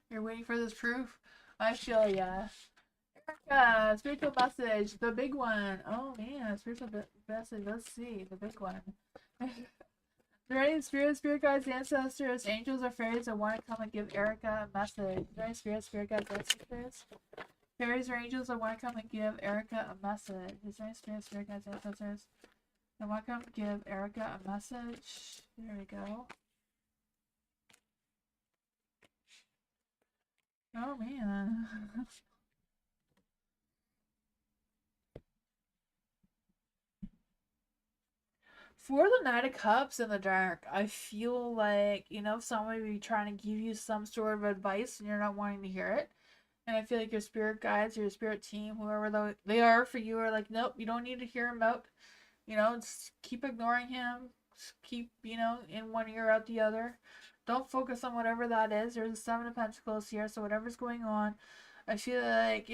You're waiting for this proof? I feel ya. Erica, spiritual message, the big one. Oh man, spiritual message. Let's see, the big one. There any spirit guides, ancestors, angels, or fairies that want to come and give Erica a message? There any spirit guides, ancestors, fairies, or angels that want to come and give Erica a message? Is there any spirit guides, ancestors that want to come and give Erica a message? There we go. Oh man. For the Knight of Cups in the dark, I feel like, someone would be trying to give you some sort of advice and you're not wanting to hear it. And I feel like your spirit guides or your spirit team, whoever they are for you, are like, nope, you don't need to hear him out. Just keep ignoring him. Just keep, in one ear out the other. Don't focus on whatever that is. There's a Seven of Pentacles here, so whatever's going on, I feel like,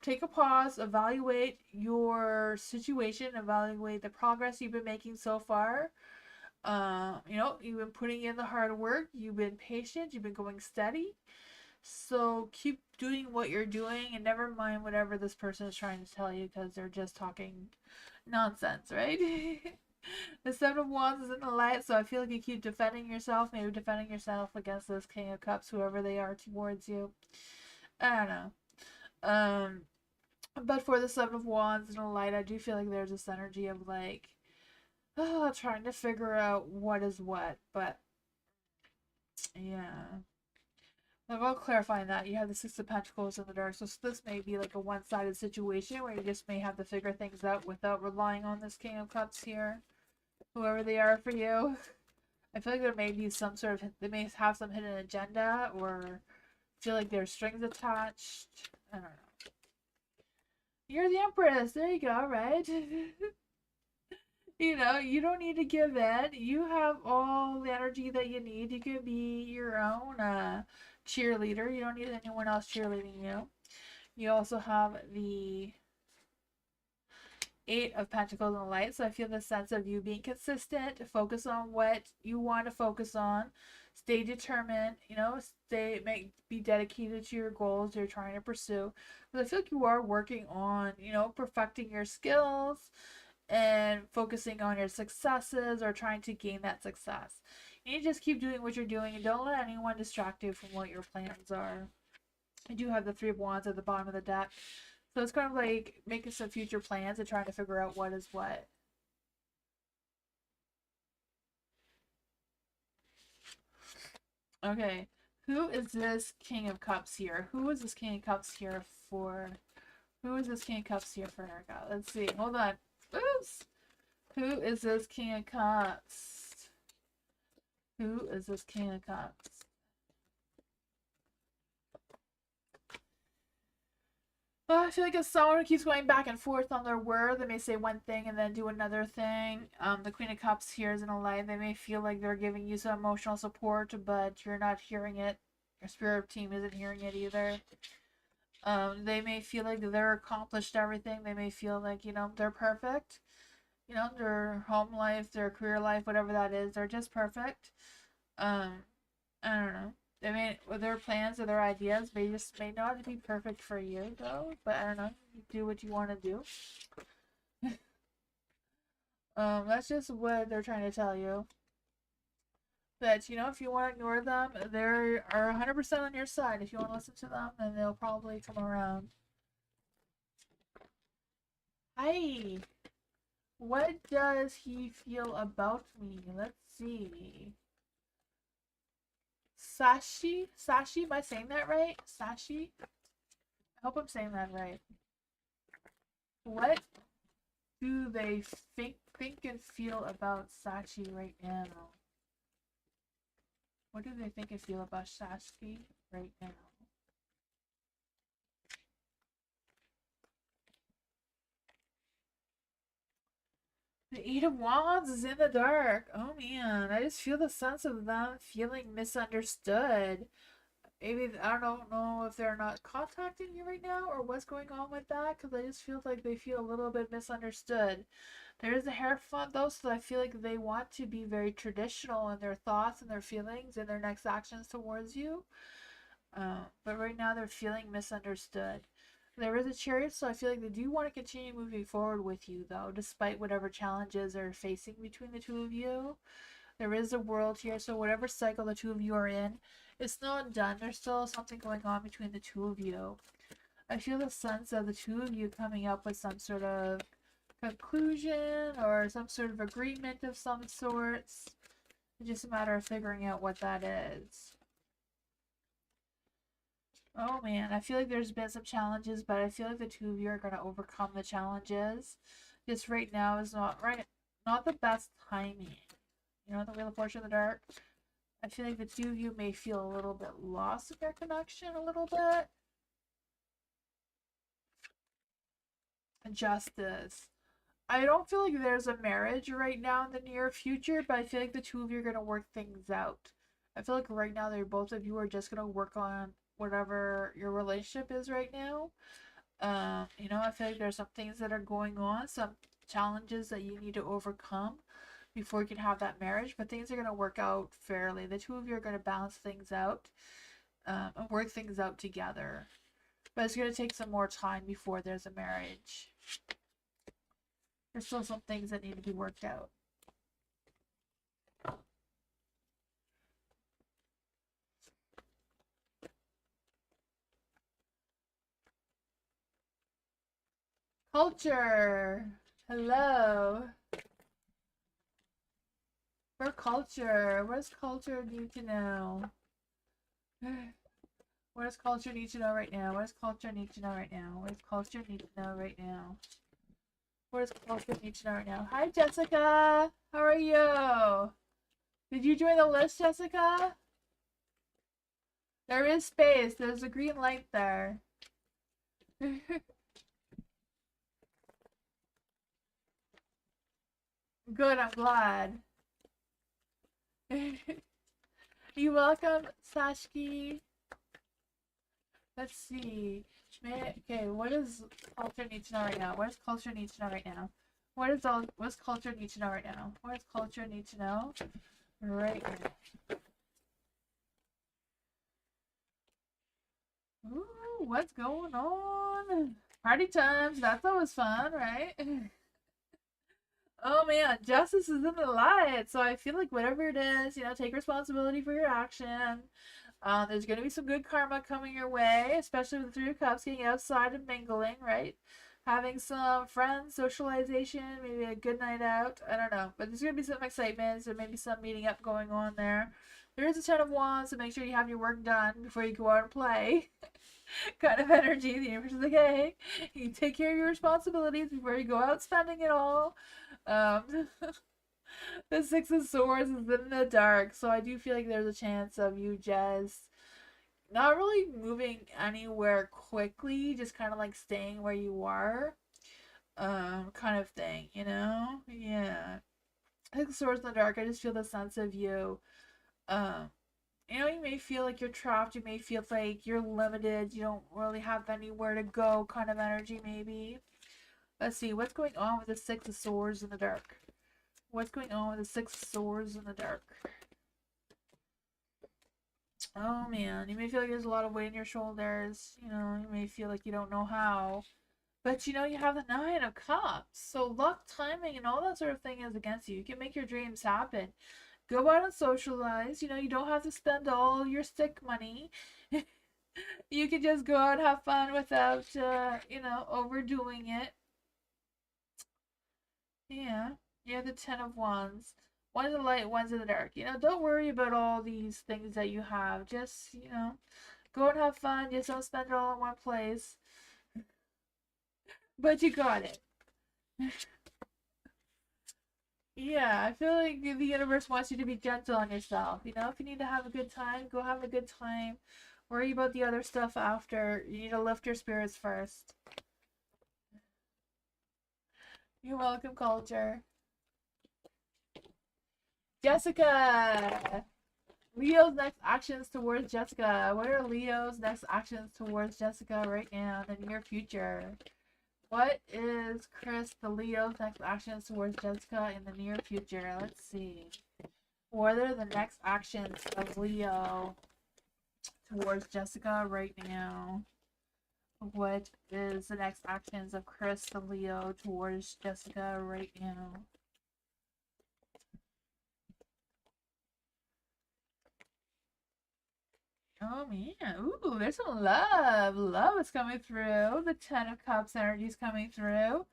take a pause, evaluate your situation, evaluate the progress you've been making so far. You've been putting in the hard work, you've been patient, you've been going steady. So keep doing what you're doing and never mind whatever this person is trying to tell you because they're just talking nonsense, right? The Seven of Wands is in the light, so I feel like you keep defending yourself, maybe defending yourself against this King of Cups, whoever they are towards you. I don't know. But for the Seven of Wands in the light, I do feel like there's this energy of like, trying to figure out what is what. But yeah. Well, clarifying that, you have the Six of Pentacles in the dark, so this may be like a one-sided situation where you just may have to figure things out without relying on this King of Cups here, whoever they are for you. I feel like there may be some sort of, they may have some hidden agenda, or feel like there's strings attached. I don't know. You're the Empress, there you go, right? You don't need to give in. You have all the energy that you need. You can be your own cheerleader. You don't need anyone else cheerleading you. You also have the Eight of Pentacles in the light. So I feel the sense of you being consistent, focus on what you want to focus on, stay determined, be dedicated to your goals you're trying to pursue. But I feel like you are working on, perfecting your skills and focusing on your successes or trying to gain that success. You just keep doing what you're doing and don't let anyone distract you from what your plans are. I do have the Three of Wands at the bottom of the deck. So it's kind of like making some future plans and trying to figure out what is what. Okay. Who is this King of Cups here? Who is this King of Cups here for? Who is this King of Cups here for Erica? Let's see. Hold on. Oops. Who is this King of Cups? Who is this King of Cups? I feel like it's someone who keeps going back and forth on their word. They may say one thing and then do another thing. The Queen of Cups here is in a light. They may feel like they're giving you some emotional support, but you're not hearing it. Your spirit team isn't hearing it either. They may feel like they're accomplished everything. They may feel like, they're perfect. Their home life, their career life, whatever that is, they're just perfect. Um, I don't know. I mean, their plans or their ideas may not be perfect for you though. But I don't know. You do what you want to do. That's just what they're trying to tell you. That if you want to ignore them, they are 100% on your side. If you want to listen to them, then they'll probably come around. Hi. What does he feel about me? Let's see. Sashi? Sashi? Am I saying that right? Sashi? I hope I'm saying that right. What do they think and feel about Sashi right now? What do they think and feel about Sashi right now? The Eight of Wands is in the dark. Oh man, I just feel the sense of them feeling misunderstood. Maybe, I don't know if they're not contacting you right now or what's going on with that, because I just feel like they feel a little bit misunderstood. There is a Hierophant though, so I feel like they want to be very traditional in their thoughts and their feelings and their next actions towards you. But right now they're feeling misunderstood. There is a Chariot, so I feel like they do want to continue moving forward with you though, despite whatever challenges are facing between the two of you. There is a World here, so whatever cycle the two of you are in, it's not done. There's still something going on between the two of you. I feel the sense of the two of you coming up with some sort of conclusion or some sort of agreement of some sorts. It's just a matter of figuring out what that is. Oh man, I feel like there's been some challenges, but I feel like the two of you are going to overcome the challenges. Just right now is not the best timing. The Wheel of Fortune in the dark. I feel like the two of you may feel a little bit lost in your connection, a little bit. Justice. I don't feel like there's a marriage right now in the near future, but I feel like the two of you are going to work things out. I feel like right now, both of you are just going to work on whatever your relationship is right now. I feel like there's some things that are going on, some challenges that you need to overcome before you can have that marriage, but things are going to work out fairly. The two of you are going to balance things out and work things out together. But it's going to take some more time before there's a marriage. There's still some things that need to be worked out. Culture. Hello. For culture. What does culture need to know? What does culture need to know right now? What does culture need to know right now? What does culture need to know right now? What does culture need to know right now? Hi, Jessica. How are you? Did you join the list, Jessica? There is space. There's a green light there. Good, I'm glad. You're welcome, Sashki. Let's see. Okay, what does culture need to know right now? What does culture need to know right now? What does culture need to know right now? What does culture need to know right now? Ooh, what's going on? Party times, that's always fun, right? Oh man, justice is in the light. So I feel like whatever it is, take responsibility for your action. There's going to be some good karma coming your way, especially with the Three of Cups, getting outside and mingling, right? Having some friends, socialization, maybe a good night out. I don't know. But there's going to be some excitement. There may be some meeting up going on there. There is a Ten of Wands, so make sure you have your work done before you go out and play. Kind of energy. The universe is like, hey, you take care of your responsibilities before you go out spending it all. The Six of Swords is in the dark, so I do feel like there's a chance of you just not really moving anywhere quickly, just kind of like staying where you are, kind of thing, you know? Yeah. I think Swords in the Dark, I just feel the sense of you. Um, you know, you may feel like you're trapped, you may feel like you're limited, you don't really have anywhere to go, kind of energy, maybe. Let's see, what's going on with the Six of Swords in the Dark? What's going on with the Six of Swords in the Dark? Oh man, you may feel like there's a lot of weight in your shoulders. You know, you may feel like you don't know how. But you know, you have the Nine of Cups. So luck, timing, and all that sort of thing is against you. You can make your dreams happen. Go out and socialize. You know, you don't have to spend all your sick money. You can just go out and have fun without, you know, overdoing it. Yeah. You have the Ten of Wands. One's in the light, one's in the dark. You know, don't worry about all these things that you have. Just, you know, go and have fun. Just don't spend it all in one place. But you got it. Yeah, I feel like the universe wants you to be gentle on yourself. You know, if you need to have a good time, go have a good time. Worry about the other stuff after. You need to lift your spirits first. You're welcome, culture. Jessica! Leo's next actions towards Jessica. What are Leo's next actions towards Jessica right now in the near future? What is Chris the Leo's next actions towards Jessica in the near future? Let's see. What are the next actions of Leo towards Jessica right now? What is the next actions of Chris the Leo towards Jessica right now? Oh man, ooh, there's some love. Love is coming through. The Ten of Cups energy is coming through.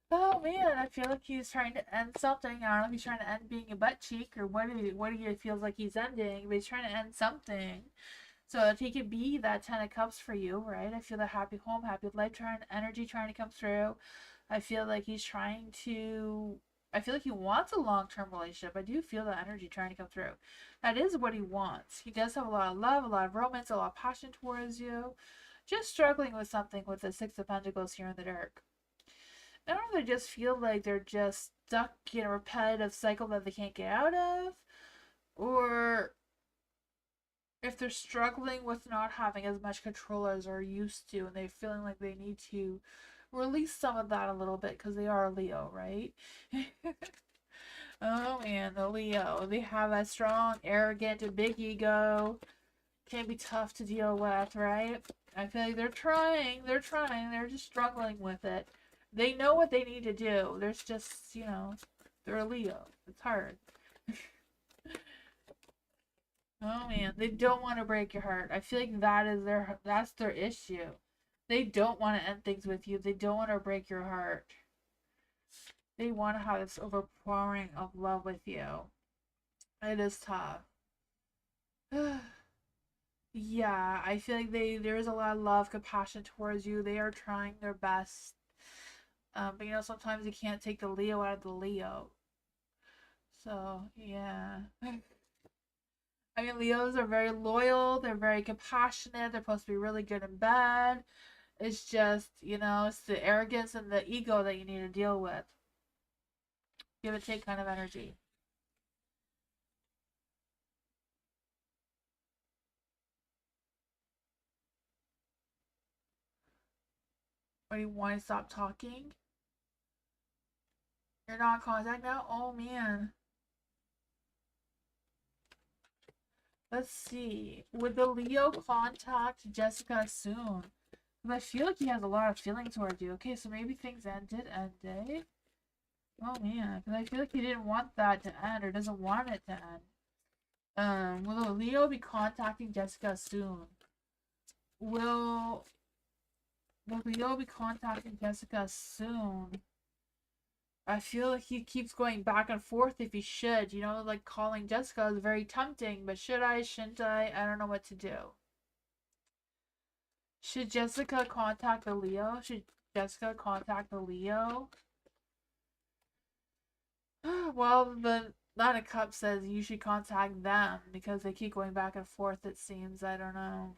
Oh man, I feel like he's trying to end something. I don't know if he's trying to end being a butt cheek or what he feels like he's ending, but he's trying to end something. So that he could be that Ten of Cups for you, right? I feel the happy home, happy life energy trying to come through. I feel like he's trying to. I feel like he wants a long term relationship. I do feel that energy trying to come through. That is what he wants. He does have a lot of love, a lot of romance, a lot of passion towards you. Just struggling with something with the Six of Pentacles here in the dark. I don't know if they just feel like they're just stuck in a repetitive cycle that they can't get out of, or if they're struggling with not having as much control as they're used to, and they're feeling like they need to release some of that a little bit because they are a Leo, right? Oh man, the Leo. They have a strong, arrogant, and big ego. Can be tough to deal with, right? I feel like they're trying, they're just struggling with it. They know what they need to do. There's just, you know, they're a Leo. It's hard. Oh man, they don't want to break your heart. I feel like that's their issue. They don't want to end things with you. They don't want to break your heart. They want to have this overpouring of love with you. It is tough. Yeah, I feel like there is a lot of love, compassion towards you. They are trying their best. But you know, sometimes you can't take the Leo out of the Leo. So, yeah. I mean, Leos are very loyal, they're very compassionate, they're supposed to be really good and bad. It's just, you know, it's the arrogance and the ego that you need to deal with. Give and take kind of energy. Or you want to stop talking? You're not in contact now? Oh man. Let's see. Would the Leo contact Jessica soon? Because I feel like he has a lot of feelings towards you. Okay, so maybe things ended. Oh man, because I feel like he didn't want that to end or doesn't want it to end. Will Leo be contacting Jessica soon? Will Leo be contacting Jessica soon? I feel like he keeps going back and forth if he should. You know, like calling Jessica is very tempting, but should I, shouldn't I? I don't know what to do. Should Jessica contact the Leo? Should Jessica contact the Leo? Well, the Nine of Cups says you should contact them because they keep going back and forth, it seems. I don't know.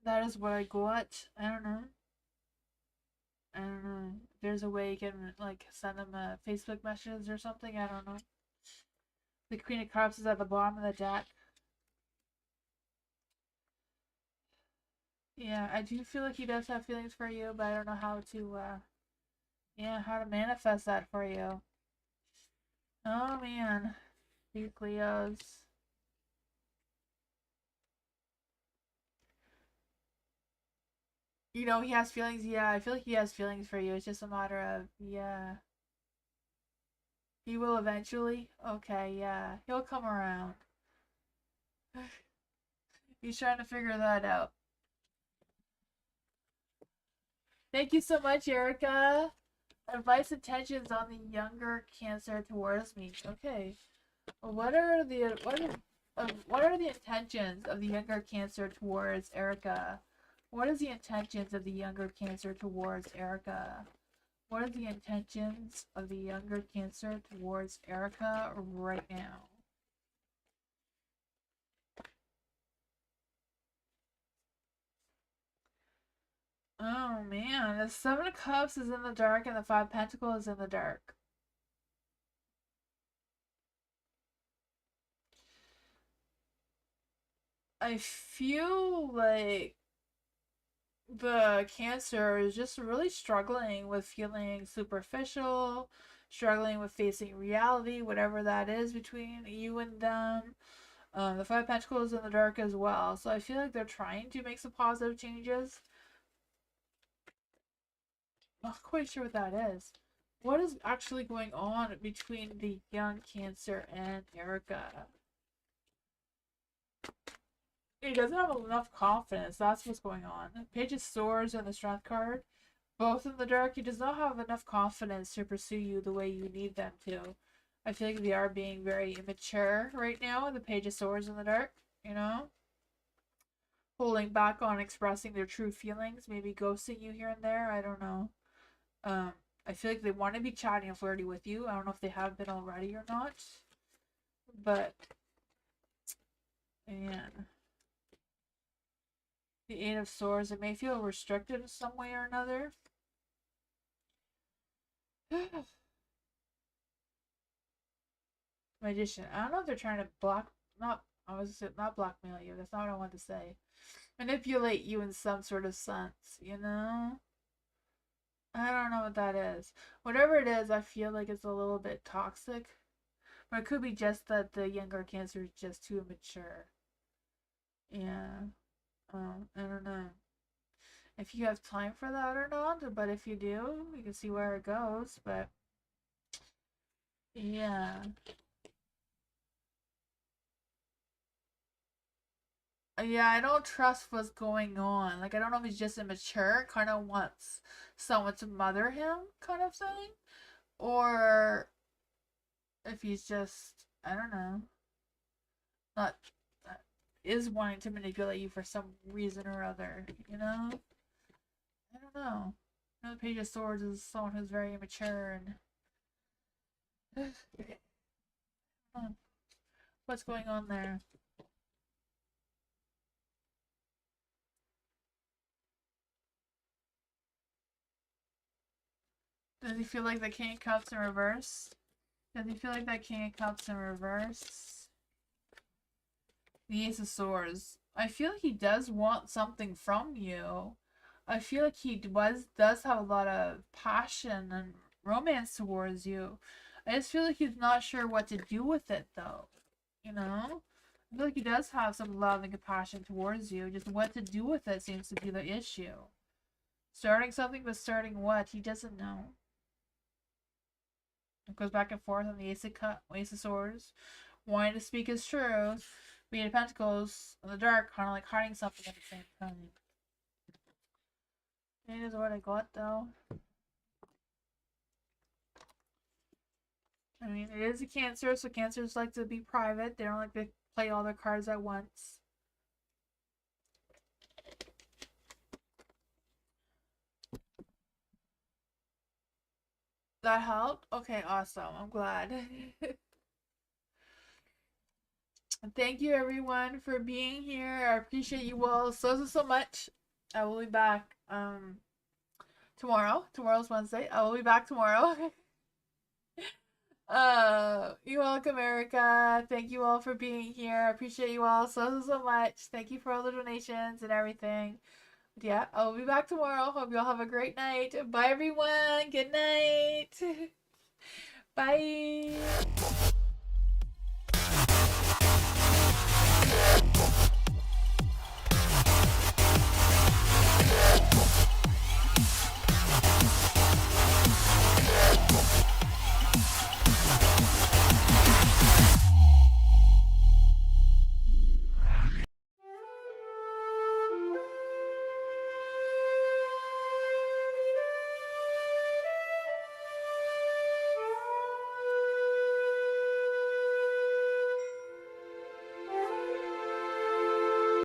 That is what I got. I don't know. I don't know. If there's a way you can like send them a Facebook message or something. I don't know. The Queen of Cups is at the bottom of the deck. Yeah, I do feel like he does have feelings for you, but I don't know how to, yeah, how to manifest that for you. Oh man, these Leos. You know, he has feelings. Yeah, I feel like he has feelings for you. It's just a matter of, yeah. He will eventually. Okay, yeah. He'll come around. He's trying to figure that out. Thank you so much, Erica. Advice intentions on the younger Cancer towards me. Okay. What are the intentions of the younger Cancer towards Erica? What is the intentions of the younger Cancer towards Erica? What are the intentions of the younger Cancer towards Erica right now? Oh man, the Seven of Cups is in the dark and the Five of Pentacles is in the dark. I feel like the Cancer is just really struggling with feeling superficial, struggling with facing reality, whatever that is between you and them. The Five of Pentacles in the dark as well. So I feel like they're trying to make some positive changes. Not quite sure what that is. What is actually going on between the young Cancer and Erica? He doesn't have enough confidence. That's what's going on. Page of Swords and the Strength card, both in the dark. He does not have enough confidence to pursue you the way you need them to. I feel like they are being very immature right now. The Page of Swords in the dark, you know? Holding back on expressing their true feelings, maybe ghosting you here and there. I don't know. I feel like they want to be chatty and flirty with you. I don't know if they have been already or not. But, man. The Eight of Swords, it may feel restricted in some way or another. Magician. I don't know if they're trying to not blackmail you. That's not what I want to say. Manipulate you in some sort of sense, you know? I don't know what that is. Whatever it is, I feel like it's a little bit toxic. But it could be just that the younger Cancer is just too immature. Yeah. I don't know if you have time for that or not, but if you do, you can see where it goes. But yeah. Yeah, I don't trust what's going on. Like, I don't know if he's just immature, kind of wants someone to mother him, kind of thing, or if he's just, I don't know, not is wanting to manipulate you for some reason or other, you know? I don't know. You know, the Page of Swords is someone who's very immature and what's going on there? Does he feel like the King of Cups in reverse? Does he feel like that King of Cups in reverse? The Ace of Swords. I feel like he does want something from you. I feel like he does have a lot of passion and romance towards you. I just feel like he's not sure what to do with it though. You know? I feel like he does have some love and compassion towards you. Just what to do with it seems to be the issue. Starting something, but starting what? He doesn't know. It goes back and forth on the Ace of Swords, wanting to speak his truth. Eight of Pentacles in the dark, kind of like hiding something at the same time. It is what I got though. I mean, it is a Cancer, so Cancers like to be private. They don't like to play all their cards at once. That helped? Okay, awesome. I'm glad. Thank you everyone for being here. I appreciate you all so much. I will be back tomorrow. Tomorrow's Wednesday. I will be back tomorrow. You welcome, Erica. Thank you all for being here. I appreciate you all so much. Thank you for all the donations and everything. Yeah, I will be back tomorrow. Hope you all have a great night. Bye everyone. Good night. Bye.